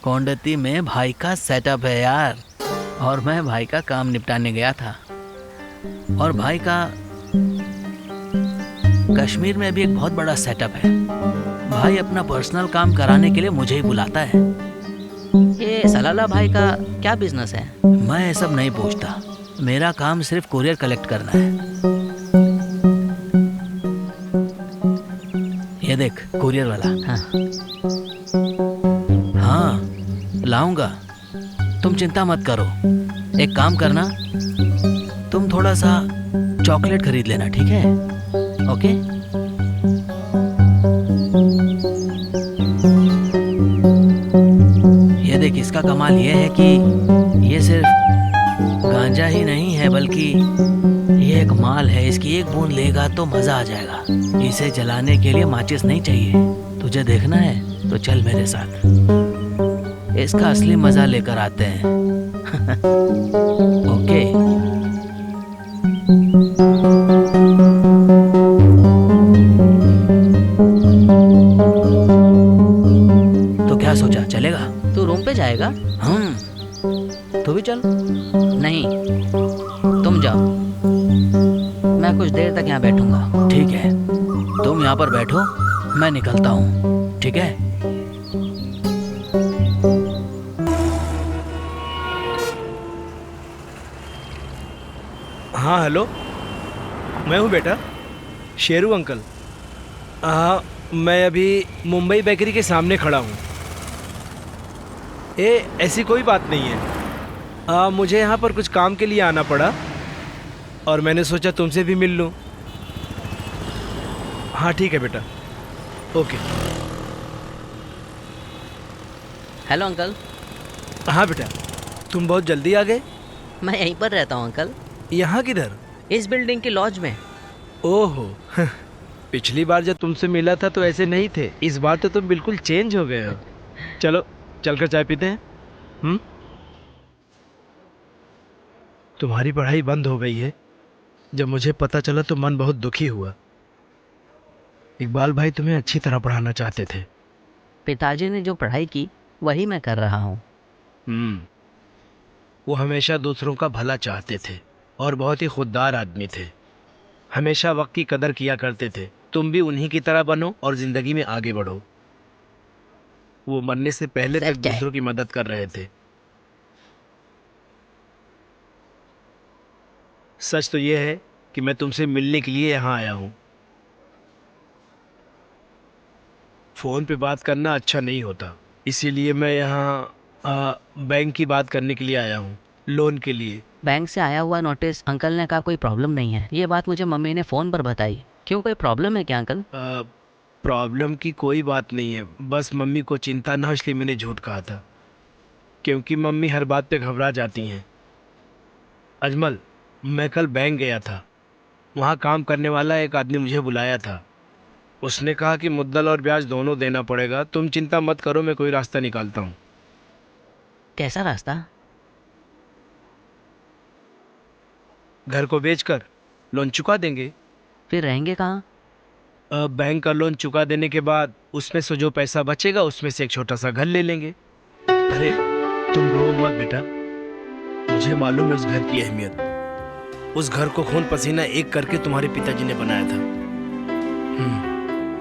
कोंडती में भाई का सेटअप है यार, और मैं भाई का काम निपटाने गया था। और भाई का कश्मीर में भी एक बहुत बड़ा सेटअप है। भाई अपना पर्सनल काम कराने के लिए मुझे ही बुलाता है। ये सलाला भाई का क्या बिजनेस है? मैं ये सब नहीं पूछता, मेरा काम सिर्फ कुरियर कलेक्ट करना है। ये देख कुरियर वाला। हाँ लाऊंगा, तुम चिंता मत करो। एक काम करना, तुम थोड़ा सा चॉकलेट खरीद लेना, ठीक है? ओके? ये देख, इसका कमाल ये है कि ये सिर्फ गांजा ही नहीं है, बल्कि ये एक माल है। इसकी एक बूंद लेगा तो मजा आ जाएगा। इसे जलाने के लिए माचिस नहीं चाहिए। तुझे देखना है तो चल मेरे साथ, इसका असली मजा लेकर आते हैं। ओके? तो क्या सोचा, चलेगा? तू रूम पे जाएगा? तू भी चल। नहीं, तुम जाओ, मैं कुछ देर तक यहाँ बैठूंगा। ठीक है, तुम यहाँ पर बैठो, मैं निकलता हूँ, ठीक है? हाँ हेलो, मैं हूँ बेटा, शेरू अंकल। हाँ, मैं अभी मुंबई बेकरी के सामने खड़ा हूँ। ऐसी कोई बात नहीं है। मुझे यहाँ पर कुछ काम के लिए आना पड़ा और मैंने सोचा तुमसे भी मिल लूँ। हाँ ठीक है बेटा, ओके। Hello uncle. हाँ बेटा, तुम बहुत जल्दी आ गए। मैं यहीं पर रहता हूँ अंकल, यहाँ किधर? इस बिल्डिंग की लॉज में। ओहो, पिछली बार जब तुमसे मिला था तो ऐसे नहीं थे, इस बार तो तुम बिल्कुल चेंज हो गए हो। चलो चलकर चाय पीते हैं। तुम्हारी पढ़ाई बंद हो गई है। जब मुझे पता चला तो मन बहुत दुखी हुआ। इकबाल भाई तुम्हें अच्छी तरह पढ़ाना चाहते थे। पिताजी ने जो पढ़ाई की वही मैं कर रहा हूँ। वो हमेशा दूसरों का भला चाहते थे और बहुत ही खुददार आदमी थे। हमेशा वक्त की कदर किया करते थे। तुम भी उन्हीं की तरह बनो और जिंदगी में आगे बढ़ो। वो मरने से पहले तक सच्चाई। दूसरों की मदद कर रहे थे। सच तो ये है कि मैं तुमसे मिलने के लिए यहाँ आया हूँ। फोन पे बात करना अच्छा नहीं होता, इसीलिए मैं यहाँ बैंक की बात करने के लिए आया हूँ, लोन के लिए। बैंक से आया हुआ नोटिस, अंकल ने कहा कोई प्रॉब्लम नहीं है। ये बात मुझे मम्मी ने फ़ोन पर बताई। क्यों, कोई प्रॉब्लम है क्या अंकल? प्रॉब्लम की कोई बात नहीं है, बस मम्मी को चिंता ना हो इसलिए मैंने झूठ कहा था, क्योंकि मम्मी हर बात पे घबरा जाती हैं। अजमल, मैं कल बैंक गया था। वहाँ काम करने वाला एक आदमी मुझे बुलाया था। उसने कहा कि मुद्दल और ब्याज दोनों देना पड़ेगा। तुम चिंता मत करो, मैं कोई रास्ता निकालता हूँ। कैसा रास्ता? घर को बेचकर लोन चुका देंगे। फिर रहेंगे कहाँ? बैंक का लोन चुका देने के बाद उसमें से जो पैसा बचेगा उसमें से एक छोटा सा घर ले लेंगे। अरे तुम रो मत बेटा, मुझे मालूम है उस घर की अहमियत। उस घर को खून पसीना एक करके तुम्हारे पिताजी ने बनाया था।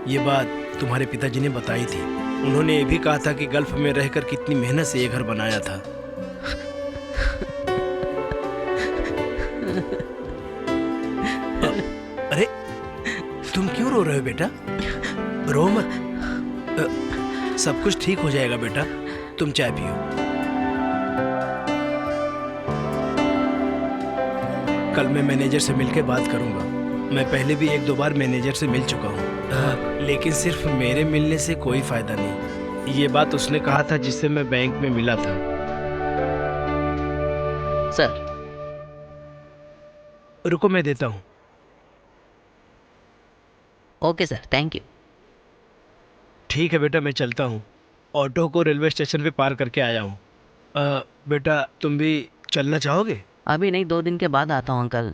ये बात तुम्हारे पिताजी ने बताई थी। उन्होंने ये भी कहा था कि गल्फ में रहकर कितनी मेहनत से ये घर बनाया था। अरे तुम क्यों रो रहे हो बेटा? रो मत, सब कुछ ठीक हो जाएगा बेटा। तुम चाय पियो। कल मैं मैनेजर से मिलकर बात करूंगा। मैं पहले भी एक दो बार मैनेजर से मिल चुका हूँ, लेकिन सिर्फ मेरे मिलने से कोई फायदा नहीं। ये बात उसने कहा था जिससे मैं बैंक में मिला था। सर। रुको मैं देता हूँ। Okay sir, thank you. ठीक है बेटा, मैं चलता हूँ। ऑटो को रेलवे स्टेशन पे पार करके आया हूँ। बेटा तुम भी चलना चाहोगे? अभी नहीं, 2 दिन के बाद आता हूँ अंकल।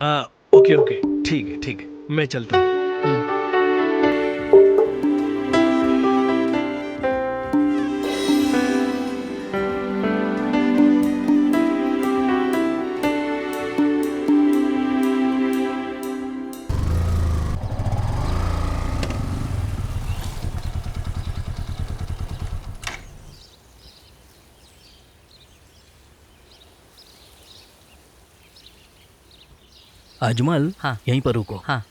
ओके ओके, ठीक है, मैं चलता हूँ। अजमल, हाँ। यहीं पर रुको। हाँ।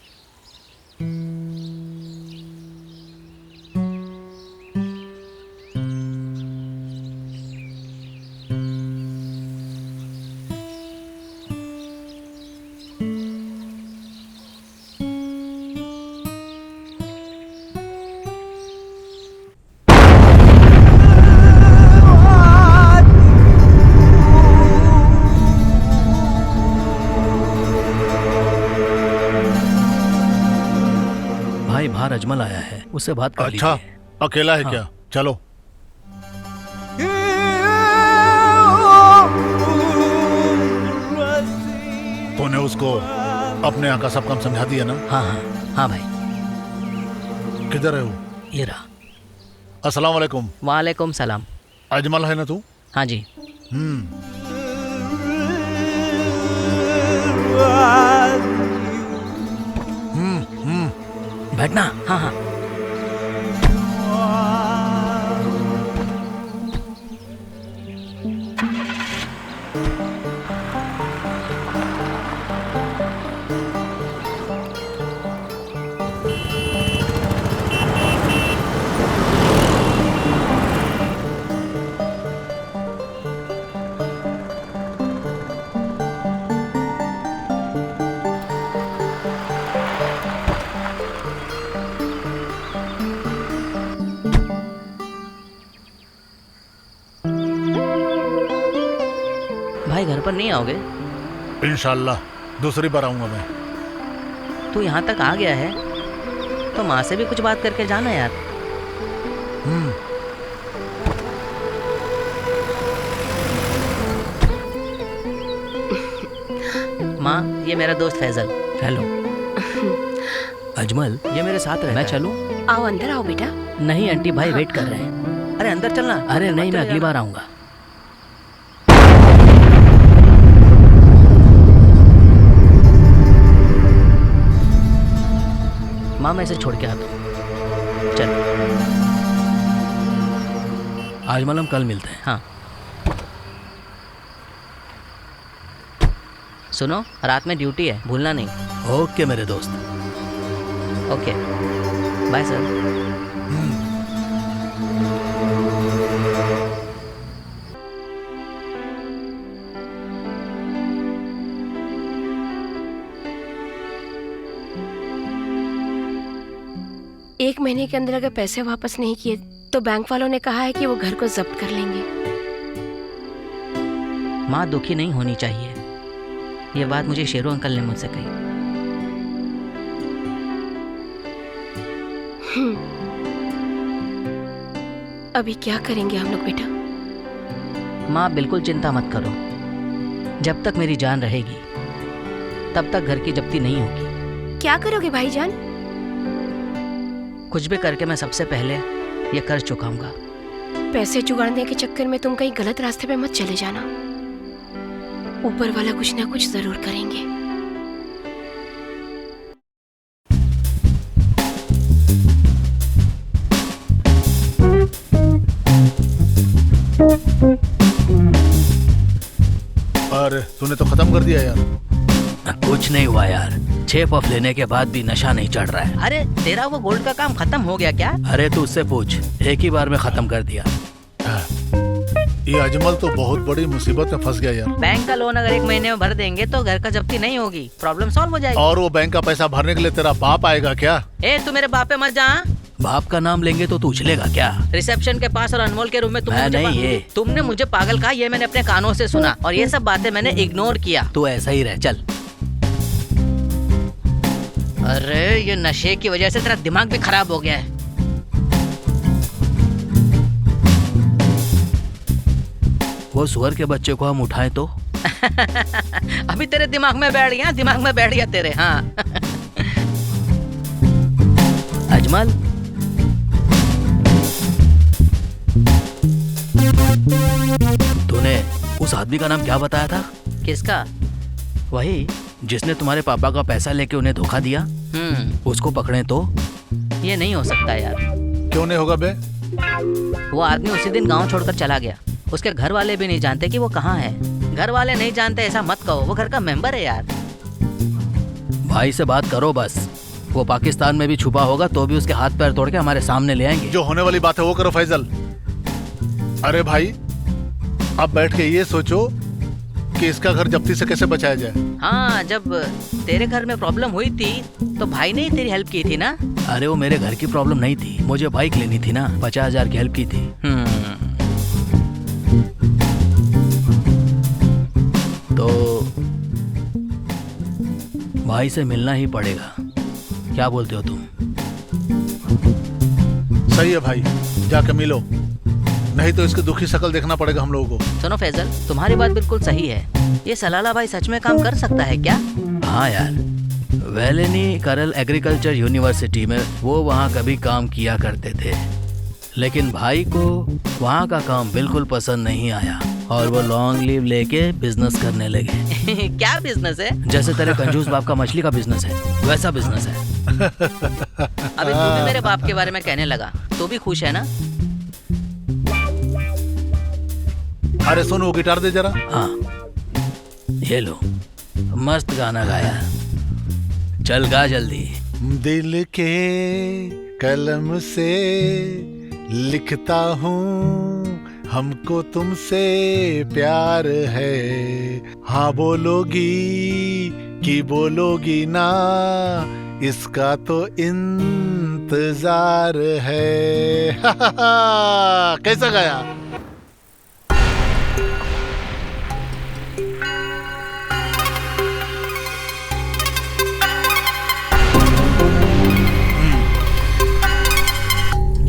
भाई बाहर अजमल आया है, उससे बात कर अच्छा, लीजिए। अकेला है हाँ। क्या? चलो। तूने उसको अपने यहाँ का सब काम समझा दिया ना? हाँ हाँ हाँ भाई, किधर है वो? ये रहा। अस्सलाम वालेकुम। वालेकुम सलाम। अजमल है ना तू? हाँ जी। बैठना। हाँ हाँ। पर नहीं आओगे? इंशाल्लाह दूसरी बार आऊंगा मैं। तू यहाँ तक आ गया है तो माँ से भी कुछ बात करके जाना यार। माँ, ये मेरा दोस्त फैजल। हेलो अजमल, ये मेरे साथ रहता मैं है। चलूं? आओ अंदर आओ बेटा। नहीं आंटी, भाई वेट कर रहे हैं। अरे अंदर चलना। अरे मत नहीं, मैं चले अगली जाना। बार आऊंगा। माँ, मैं इसे छोड़ के आता हूँ। चल। अजमल, हम कल मिलते हैं। हाँ। सुनो, रात में ड्यूटी है, भूलना नहीं। ओके मेरे दोस्त। Okay, bye sir. एक महीने के अंदर अगर पैसे वापस नहीं किए तो बैंक वालों ने कहा है कि वो घर को जब्त कर लेंगे। माँ दुखी नहीं होनी चाहिए, ये बात मुझे शेरू अंकल ने मुझसे कही। अभी क्या करेंगे हम लोग बेटा? माँ बिल्कुल चिंता मत करो, जब तक मेरी जान रहेगी तब तक घर की जब्ती नहीं होगी। क्या करोगे भाईजान? कुछ भी करके मैं सबसे पहले ये कर्ज चुकाऊंगा। पैसे जुगाड़ने के चक्कर में तुम कहीं गलत रास्ते पे मत चले जाना। ऊपर वाला कुछ ना कुछ जरूर करेंगे। अरे तूने तो खत्म कर दिया यार। कुछ नहीं हुआ यार, 6 पफ लेने के बाद भी नशा नहीं चढ़ रहा है। अरे तेरा वो गोल्ड का काम खत्म हो गया क्या? अरे तू उससे पूछ, एक ही बार में खत्म कर दिया। ये अजमल तो बहुत बड़ी मुसीबत में फंस गया यार। बैंक का लोन अगर 1 महीने में भर देंगे तो घर का जब्ती नहीं होगी, प्रॉब्लम सॉल्व हो जाएगी। और वो बैंक का पैसा भरने के लिए तेरा बाप आएगा क्या? ए तू मेरे बाप पे मत जा। बाप का नाम लेंगे तो तू उछलेगा क्या? रिसेप्शन के पास और अनमोल के रूम में मैं नहीं, ये तुमने मुझे पागल कहा, ये मैंने अपने कानों से सुना और ये सब बातें मैंने इग्नोर किया। तू ऐसा ही रह, चल। अरे ये नशे की वजह से तेरा दिमाग भी खराब हो गया है। वो सुअर के बच्चे को हम उठाएं तो? अभी तेरे दिमाग में बैठ गया, दिमाग में बैठ गया तेरे। हाँ अजमल, तूने उस आदमी का नाम क्या बताया था? किसका? वही जिसने तुम्हारे पापा का पैसा लेके उन्हें धोखा दिया। उसको पकड़े तो? ये नहीं हो सकता यार। क्यों नहीं होगा बे? वो आदमी उसी दिन गांव छोड़कर चला गया, उसके घर वाले भी नहीं जानते कि वो कहाँ है। घर वाले नहीं जानते ऐसा मत कहो, वो घर का मेंबर है यार। भाई से बात करो बस, वो पाकिस्तान में भी छुपा होगा तो भी उसके हाथ पैर तोड़ के हमारे सामने ले आएंगे। जो होने वाली बात है वो करो फैजल। अरे भाई अब बैठ के ये सोचो कि इसका घर जब्ती से कैसे बचाया जाए। हाँ, जब तेरे घर में प्रॉब्लम हुई थी तो भाई ने ही तेरी हेल्प की थी ना। अरे वो मेरे घर की प्रॉब्लम नहीं थी, मुझे बाइक लेनी थी ना, 50,000 की हेल्प की थी। तो भाई से मिलना ही पड़ेगा, क्या बोलते हो तुम? सही है भाई, जाके मिलो, नहीं तो इसकी दुखी शक्ल देखना पड़ेगा हम लोगों को। सुनो फैजल, तुम्हारी बात बिल्कुल सही है। ये सलाला भाई सच में काम कर सकता है क्या? हाँ यार, वेलेनी करल एग्रीकल्चर यूनिवर्सिटी में वो वहाँ कभी काम किया करते थे, लेकिन भाई को वहाँ का काम बिल्कुल पसंद नहीं आया और वो लॉन्ग लीव लेके बिजनेस करने लगे। क्या बिजनेस है? जैसे तेरे कंजूस बाप का मछली का बिजनेस है, वैसा बिजनेस है। अभी तू भी मेरे बाप के बारे में कहने लगा, तो भी खुश है ना? अरे सुन, वो गिटार दे जरा। हाँ ये लो, मस्त गाना गाया, चल गा जल्दी। दिल के कलम से लिखता हूँ, हमको तुमसे प्यार है। हाँ बोलोगी कि बोलोगी ना, इसका तो इंतजार है। कैसा गाया?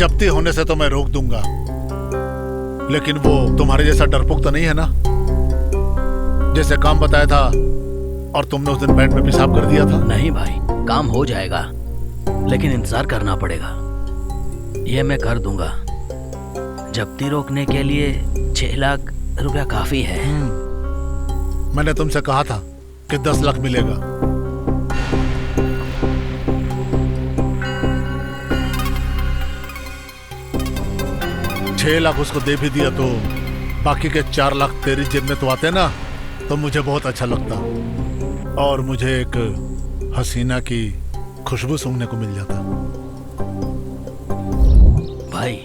जब्ती होने से तो मैं रोक दूंगा, लेकिन वो तुम्हारे जैसा डरपोक तो नहीं है ना, जैसे काम बताया था और तुमने उस दिन पेट में पेशाब कर दिया था। नहीं भाई, काम हो जाएगा, लेकिन इंतजार करना पड़ेगा। ये मैं कर दूंगा। जब्ती रोकने के लिए 6 लाख रुपया काफी है। मैंने तुमसे कहा था कि 10 लाख मिलेगा। छह लाख उसको दे भी दिया तो बाकी के 4 लाख तेरी जेब में तो आते ना, तो मुझे बहुत अच्छा लगता और मुझे एक हसीना की खुशबू सूंघने को मिल जाता। भाई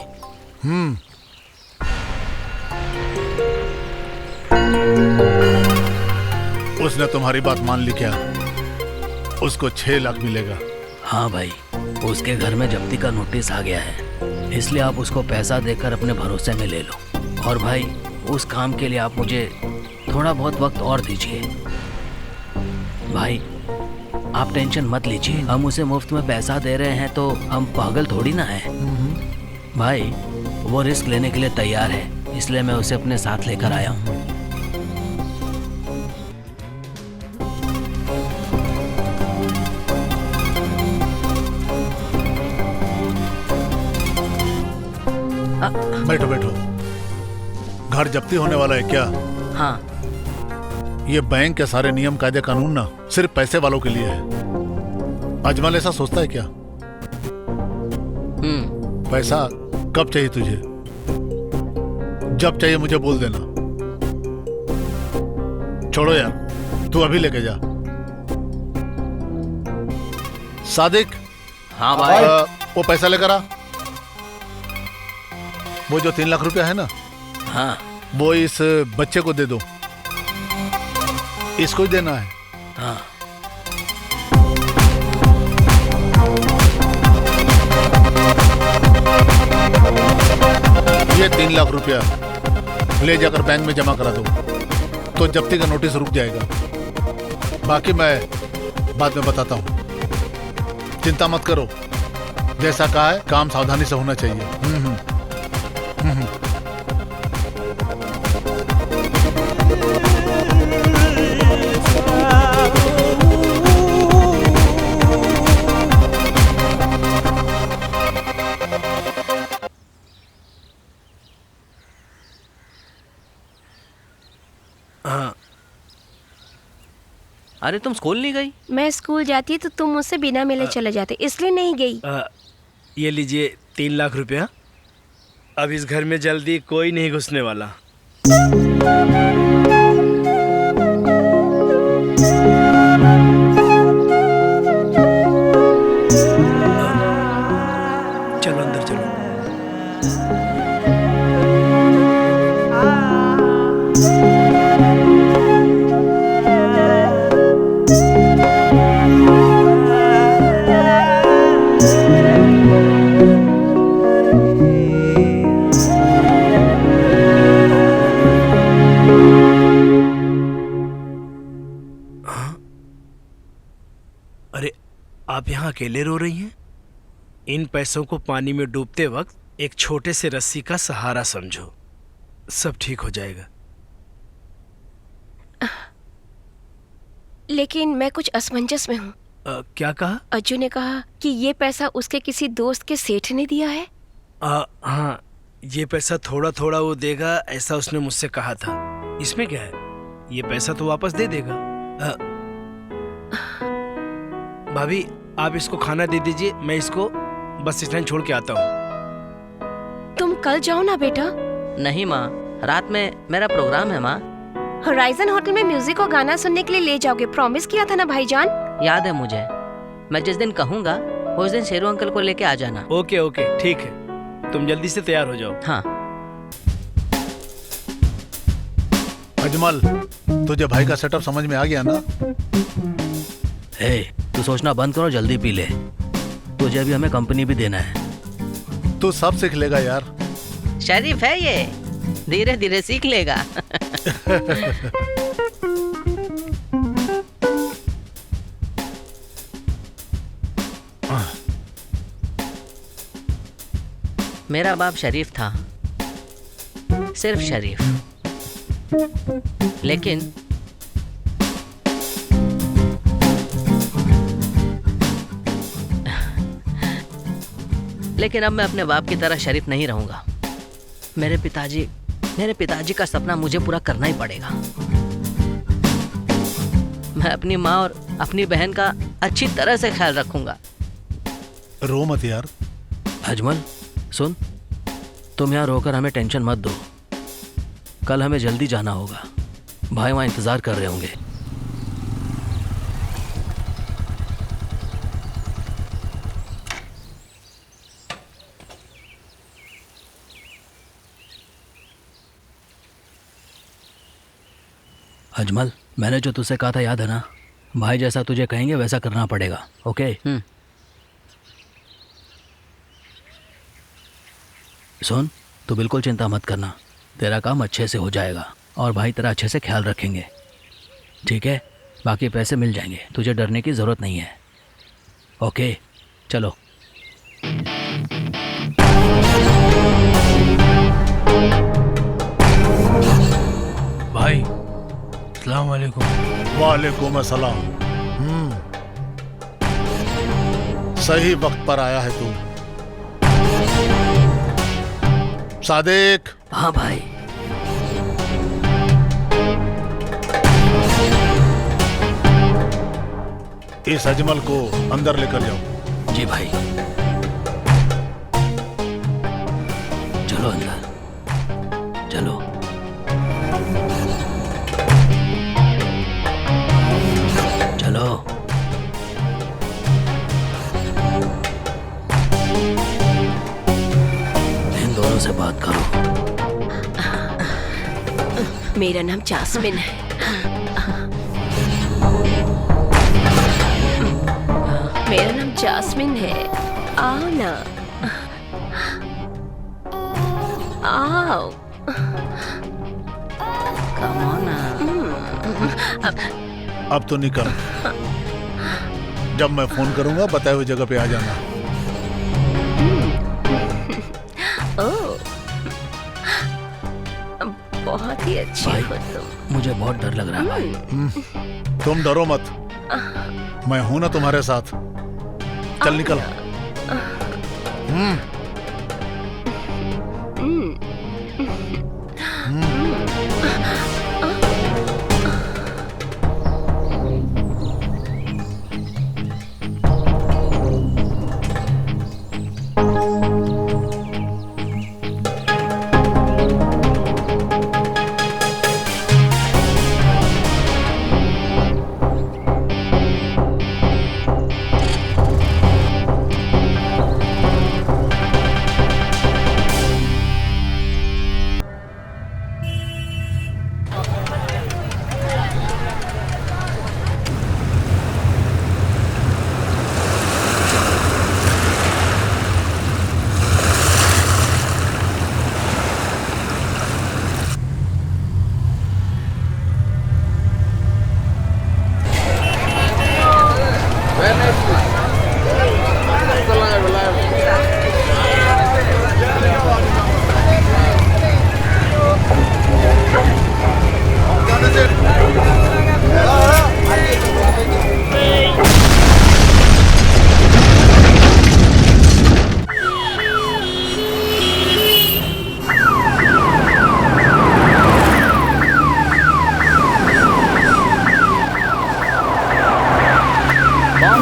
उसने तुम्हारी बात मान ली क्या? उसको 6 लाख मिलेगा। हाँ भाई, उसके घर में जब्ती का नोटिस आ गया है, इसलिए आप उसको पैसा देकर अपने भरोसे में ले लो। और भाई, उस काम के लिए आप मुझे थोड़ा बहुत वक्त और दीजिए। भाई, आप टेंशन मत लीजिए, हम उसे मुफ्त में पैसा दे रहे हैं तो हम पागल थोड़ी ना हैं। भाई, वो रिस्क लेने के लिए तैयार है, इसलिए मैं उसे अपने साथ लेकर आया हूँ। बैठो बैठो। घर जब्ती होने वाला है क्या? हाँ। ये बैंक के सारे नियम कायदे कानून ना सिर्फ पैसे वालों के लिए है। अजमल ऐसा सोचता है क्या? पैसा कब चाहिए तुझे? जब चाहिए मुझे बोल देना। छोड़ो यार, तू अभी लेके जा। सादिक। हाँ भाई। वो पैसा लेकर आ। वो जो 3 लाख रुपया है ना, हाँ, वो इस बच्चे को दे दो, इसको ही देना है। हाँ। ये 3 लाख रुपया ले जाकर बैंक में जमा करा दो, तो जब्ती का नोटिस रुक जाएगा। बाकी मैं बाद में बताता हूँ, चिंता मत करो। जैसा कहा है, काम सावधानी से होना चाहिए। अरे तुम स्कूल नहीं गई? मैं स्कूल जाती तो तुम मुझसे बिना मिले चले जाते, इसलिए नहीं गई। ये लीजिए 3 लाख रुपया। अब इस घर में जल्दी कोई नहीं घुसने वाला। चलो अंदर चलो। अरे, आप यहाँ अकेले रो रही हैं? इन पैसों को पानी में डूबते वक्त एक छोटे से रस्सी का सहारा समझो, सब ठीक हो जाएगा। लेकिन मैं कुछ असमंजस में हूँ। क्या कहा? अज्जू ने कहा कि ये पैसा उसके किसी दोस्त के सेठ ने दिया है। हाँ, ये पैसा थोड़ा थोड़ा वो देगा, ऐसा उसने मुझसे कहा था। इसमें क्या है, ये पैसा तो वापस दे देगा। भाभी, आप इसको खाना दे दीजिए, मैं इसको बस स्टैंड छोड़ के आता हूँ। तुम कल जाओ ना बेटा। नहीं माँ, रात में मेरा प्रोग्राम है माँ। होराइजन होटल में म्यूजिक और गाना सुनने के लिए ले जाओगे, प्रॉमिस किया था ना भाईजान। याद है मुझे, मैं जिस दिन कहूँगा उस दिन शेरू अंकल को लेके आ जाना। ओके ओके, ठीक है, तुम जल्दी से तैयार हो जाओ। हाँ। अजमल, तुझे भाई का सेटअप समझ में आ गया ना? तू सोचना बंद करो, जल्दी पी ले। तुझे भी हमें कंपनी भी देना है। तू सब सीख लेगा यार। शरीफ है ये, धीरे धीरे सीख लेगा। मेरा बाप शरीफ था, सिर्फ शरीफ। लेकिन अब मैं अपने बाप की तरह शरीफ नहीं रहूंगा। मेरे पिताजी का सपना मुझे पूरा करना ही पड़ेगा। मैं अपनी माँ और अपनी बहन का अच्छी तरह से ख्याल रखूंगा। रो मत यार। अजमल सुन, तुम यहाँ रोकर हमें टेंशन मत दो। कल हमें जल्दी जाना होगा, भाई वहाँ इंतजार कर रहे होंगे। अजमल, मैंने जो तुझसे कहा था याद है ना? भाई जैसा तुझे कहेंगे वैसा करना पड़ेगा, ओके? सुन, तू बिल्कुल चिंता मत करना, तेरा काम अच्छे से हो जाएगा और भाई तेरा अच्छे से ख्याल रखेंगे, ठीक है? बाकी पैसे मिल जाएंगे, तुझे डरने की ज़रूरत नहीं है, ओके? चलो। भाई अस्सलाम वालेकुम। वालेकुम अस्सलाम। सही वक्त पर आया है तू। सादिक। हाँ भाई। इस अजमल को अंदर लेकर जाओ। जी भाई। चलो अंदर, चलो। चलो। इन दोनों से बात करो। मेरा नाम जास्मिन है। मेरा नाम जास्मिन है। आओ ना, आओ। Come on ना। अब तो निकल। जब मैं फोन करूंगा बताए हुए जगह पे आ जाना। ओह, बहुत ही अच्छे हो तुम। मुझे बहुत डर लग रहा है भाई। तुम डरो मत, मैं हूं ना तुम्हारे साथ। चल निकल।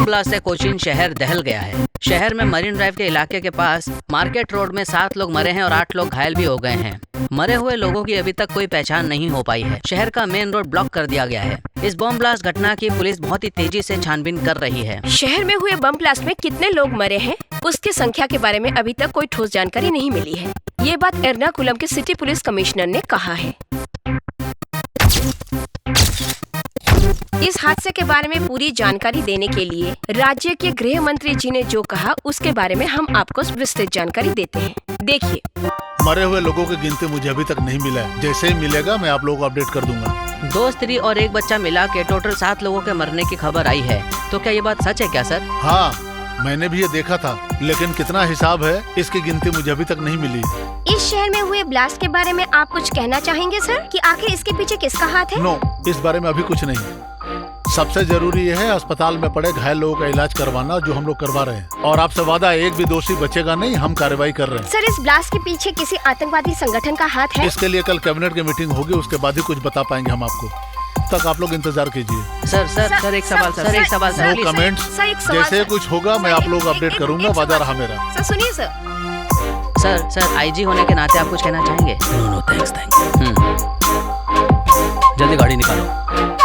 ब्लास्ट से कोचीन शहर दहल गया है। शहर में मरीन ड्राइव के इलाके के पास मार्केट रोड में 7 लोग मरे हैं और 8 लोग घायल भी हो गए हैं। मरे हुए लोगों की अभी तक कोई पहचान नहीं हो पाई है। शहर का मेन रोड ब्लॉक कर दिया गया है। इस बम ब्लास्ट घटना की पुलिस बहुत ही तेजी से छानबीन कर रही है। शहर में हुए बम ब्लास्ट में कितने लोग मरे हैं उसकी संख्या के बारे में अभी तक कोई ठोस जानकारी नहीं मिली है। ये बात एर्नाकुलम के सिटी पुलिस कमिश्नर ने कहा है। इस हादसे के बारे में पूरी जानकारी देने के लिए राज्य के गृह मंत्री जी ने जो कहा उसके बारे में हम आपको विस्तृत जानकारी देते हैं। देखिए, मरे हुए लोगों की गिनती मुझे अभी तक नहीं मिला है। जैसे ही मिलेगा मैं आप लोगों को अपडेट कर दूंगा। 2 स्त्री और 1 बच्चा मिला के टोटल 7 लोगों के मरने की खबर आई है। तो क्या ये बात सच है क्या सर? हाँ, मैंने भी ये देखा था, लेकिन कितना हिसाब है इसकी गिनती मुझे अभी तक नहीं मिली। इस शहर में हुए ब्लास्ट के बारे में आप कुछ कहना चाहेंगे सर कि आखिर इसके पीछे किसका हाथ है? नो, इस बारे में अभी कुछ नहीं। सबसे जरूरी ये है अस्पताल में पड़े घायल लोगों का इलाज करवाना, जो हम लोग करवा रहे हैं। और आपसे वादा है, एक भी दोषी बचेगा नहीं, हम कार्रवाई कर रहे हैं। सर, इस ब्लास्ट के पीछे किसी आतंकवादी संगठन का हाथ है? इसके लिए कल कैबिनेट की मीटिंग होगी, उसके बाद ही कुछ बता पाएंगे हम आपको। तब तक आप लोग इंतजार कीजिए। सर एक सवाल सर। No comments. जैसे कुछ होगा मैं आप लोग अपडेट करूंगा, वादा रहा मेरा। सर सुनिए सर आईजी होने के नाते आप कुछ कहना चाहेंगे? No thanks. जल्दी गाड़ी निकालो।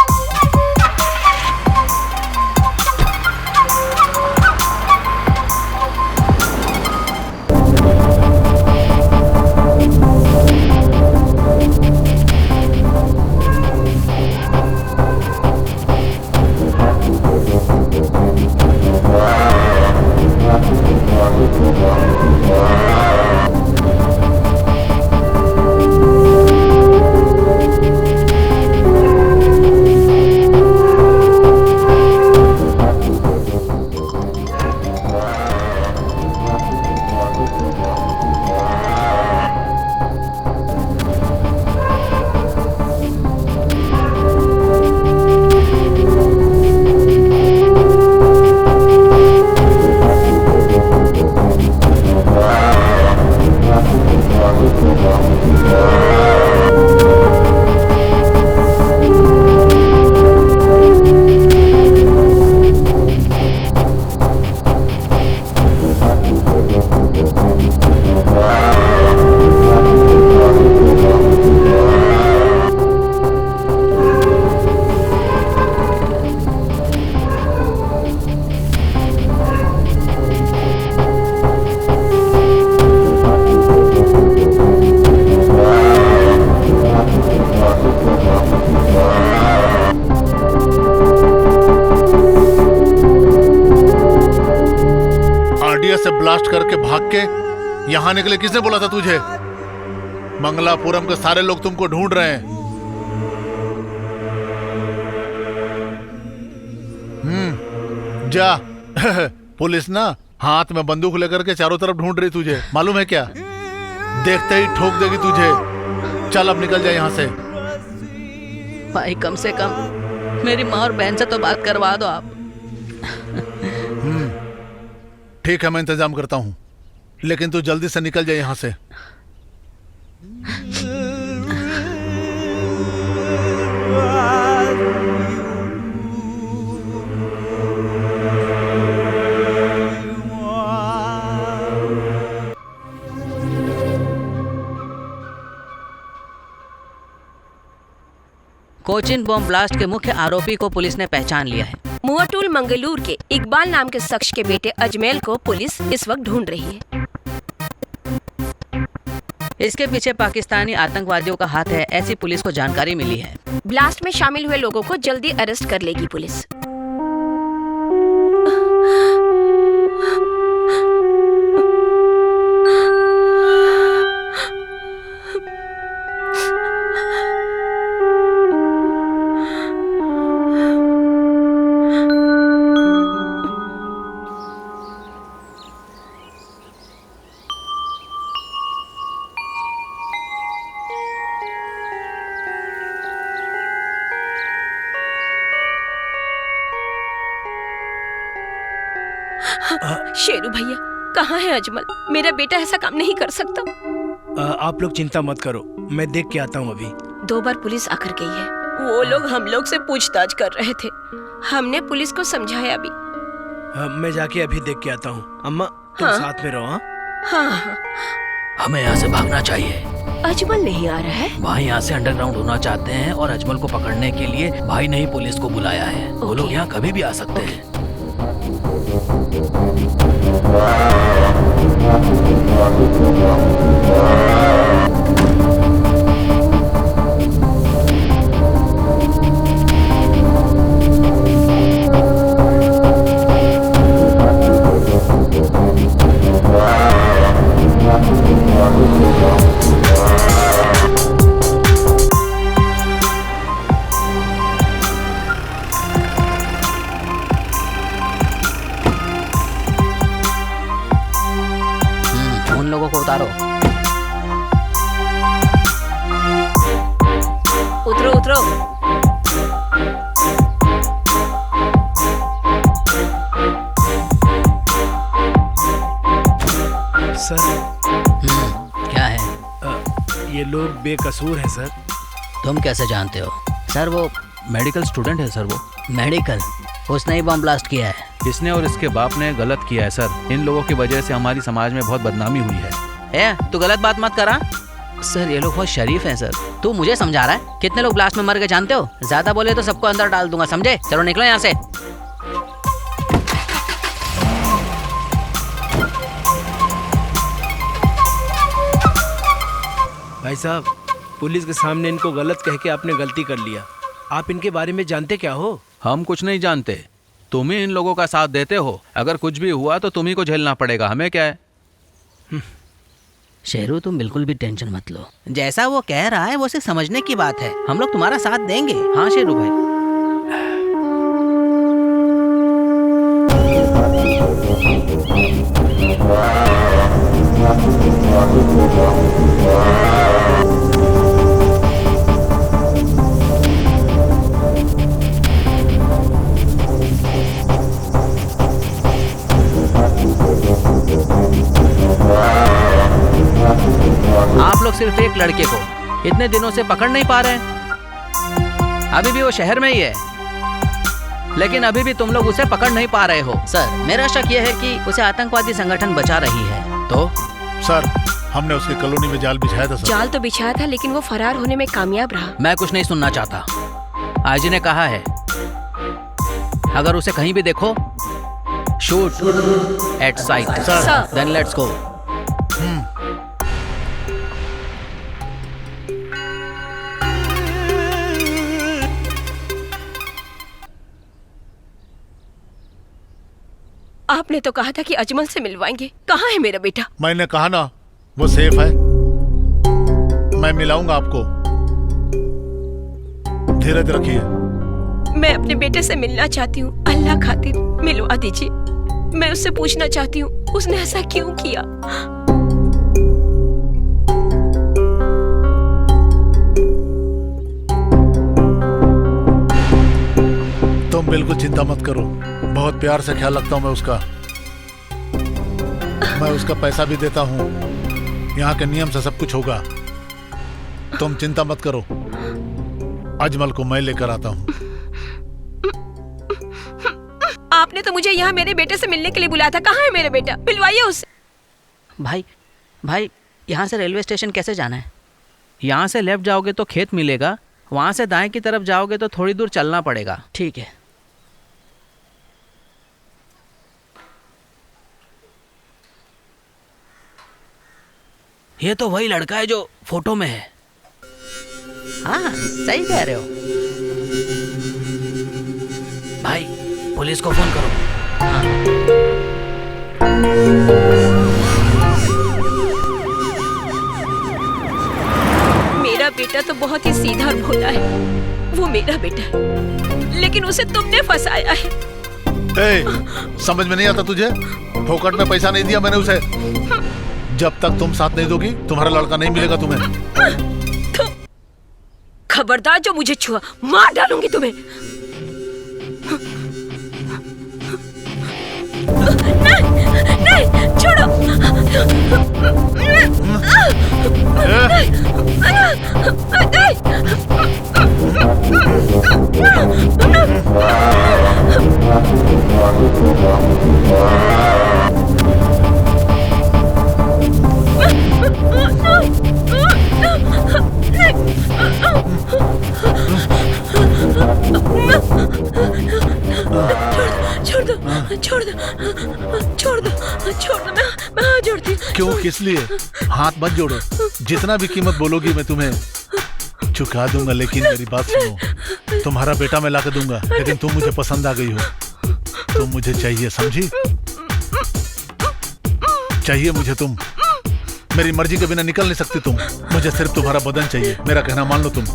से ब्लास्ट करके भाग के यहाँ निकले, किसने बोला था तुझे? मंगलापुरम के सारे लोग तुमको ढूंढ रहे हैं। जा पुलिस ना हाथ में बंदूक लेकर के चारों तरफ ढूंढ रही तुझे, मालूम है क्या? देखते ही ठोक देगी तुझे। चल अब निकल जाए यहाँ से। भाई कम से कम मेरी माँ और बहन से तो बात करवा दो आप। ठीक है, मैं इंतजाम करता हूँ, लेकिन तू जल्दी से निकल जाए यहाँ से। कोचिन बम ब्लास्ट के मुख्य आरोपी को पुलिस ने पहचान लिया है। मुआटूल मंगलूर के इकबाल नाम के शख्स के बेटे अजमेल को पुलिस इस वक्त ढूंढ रही है। इसके पीछे पाकिस्तानी आतंकवादियों का हाथ है, ऐसी पुलिस को जानकारी मिली है। ब्लास्ट में शामिल हुए लोगों को जल्दी अरेस्ट कर लेगी पुलिस। शेरू भैया, कहाँ है अजमल? मेरा बेटा ऐसा काम नहीं कर सकता। आप लोग चिंता मत करो, मैं देख के आता हूँ अभी। 2 बार पुलिस आकर गई है। वो लोग हम लोग से पूछताछ कर रहे थे। हमने पुलिस को समझाया भी। मैं जाके अभी देख के आता हूँ। अम्मा तुम साथ में रहो। हाँ। हमें यहाँ से भागना चाहिए। अजमल नहीं आ रहा है। भाई यहाँ से अंडरग्राउंड होना चाहते हैं और अजमल को पकड़ने के लिए भाई ने ही पुलिस को बुलाया है। वो लोग यहाँ कभी भी आ सकते हैं। उतारो। उतरो उतरो। सर क्या है? ये लोग बेकसूर हैं सर। तुम कैसे जानते हो? सर वो मेडिकल स्टूडेंट है सर। वो मेडिकल? उसने ही बम ब्लास्ट किया है। इसने और इसके बाप ने गलत किया है सर। इन लोगों की वजह से हमारी समाज में बहुत बदनामी हुई है। तू गलत बात मत करा। सर ये लोग बहुत शरीफ हैं सर। तू मुझे समझा रहा है? कितने लोग ब्लास्ट में मर गए जानते हो? ज्यादा बोले तो सबको अंदर डाल दूंगा, समझे? चलो निकलो यहाँ से। भाई साहब, पुलिस के सामने इनको गलत कह के आपने गलती कर लिया। आप इनके बारे में जानते क्या हो? हम कुछ नहीं जानते, तुम ही इन लोगों का साथ देते हो। अगर कुछ भी हुआ तो तुम ही को झेलना पड़ेगा, हमें क्या है। शेरू तुम बिल्कुल भी टेंशन मत लो। जैसा वो कह रहा है वो सिर्फ समझने की बात है। हम लोग तुम्हारा साथ देंगे। हाँ शेरू भाई। आप लोग सिर्फ एक लड़के को इतने दिनों से पकड़ नहीं पा रहे हैं। अभी भी वो शहर में ही है, लेकिन अभी भी तुम लोग उसे पकड़ नहीं पा रहे हो। सर मेरा शक यह है कि उसे आतंकवादी संगठन बचा रही है। तो सर हमने उसकी कॉलोनी में जाल बिछाया था सर। जाल तो बिछाया था, लेकिन वो फरार होने में कामयाब रहा। मैं कुछ नहीं सुनना चाहता। आईजी ने कहा है अगर उसे कहीं भी देखो shoot at sight. Then let's go. आपने तो कहा था कि अजमल से मिलवाएंगे। कहाँ है मेरा बेटा? मैंने कहा ना वो सेफ है। मैं मिलाऊंगा आपको, धीरज रखिए। मैं अपने बेटे से मिलना चाहती हूँ। अल्लाह खातिर मिलवा दीजिए। मैं उससे पूछना चाहती हूँ उसने ऐसा क्यों किया। तुम बिल्कुल चिंता मत करो, बहुत प्यार से ख्याल रखता हूँ मैं उसका। मैं उसका पैसा भी देता हूँ। यहाँ के नियम से सब कुछ होगा, तुम चिंता मत करो। अजमल को मैं लेकर आता हूँ। आपने तो मुझे यहाँ मेरे बेटे से मिलने के लिए बुलाया था। कहाँ है मेरा बेटा? मिलवाइए उससे। भाई यहाँ से रेलवे स्टेशन कैसे जाना है? यहाँ से लेफ्ट जाओगे तो खेत मिलेगा, वहाँ से दाएं की तरफ जाओगे तो थोड़ी दूर चलना पड़ेगा। ठीक है। ये तो वही लड़का है जो फोटो में है। हाँ सही कह रहे हो भाई, पुलिस को फोन करो। हाँ। मेरा बेटा तो बहुत ही सीधा और भोला है। वो मेरा बेटा है, लेकिन उसे तुमने फंसाया है। समझ में नहीं आता तुझे? फोकट में पैसा नहीं दिया मैंने उसे। जब तक तुम साथ नहीं दोगी तुम्हारा लड़का नहीं मिलेगा तुम्हें। खबरदार जो मुझे छुआ, मार डालूंगी तुम्हें। नहीं, छोड़ो। छोड़ दो, मैं हाथ जोड़ती हूँ। क्यों, किस लिए? हाथ मत जोड़ो। जितना भी कीमत बोलोगी मैं तुम्हें चुका दूंगा, लेकिन मेरी बात सुनो। तुम्हारा बेटा मैं लाकर दूंगा, लेकिन तुम मुझे पसंद आ गई हो। तुम मुझे चाहिए, समझी? चाहिए मुझे तुम। मेरी मर्जी के बिना निकल नहीं सकती तुम। मुझे सिर्फ तुम्हारा बदन चाहिए। मेरा कहना मान लो तुम।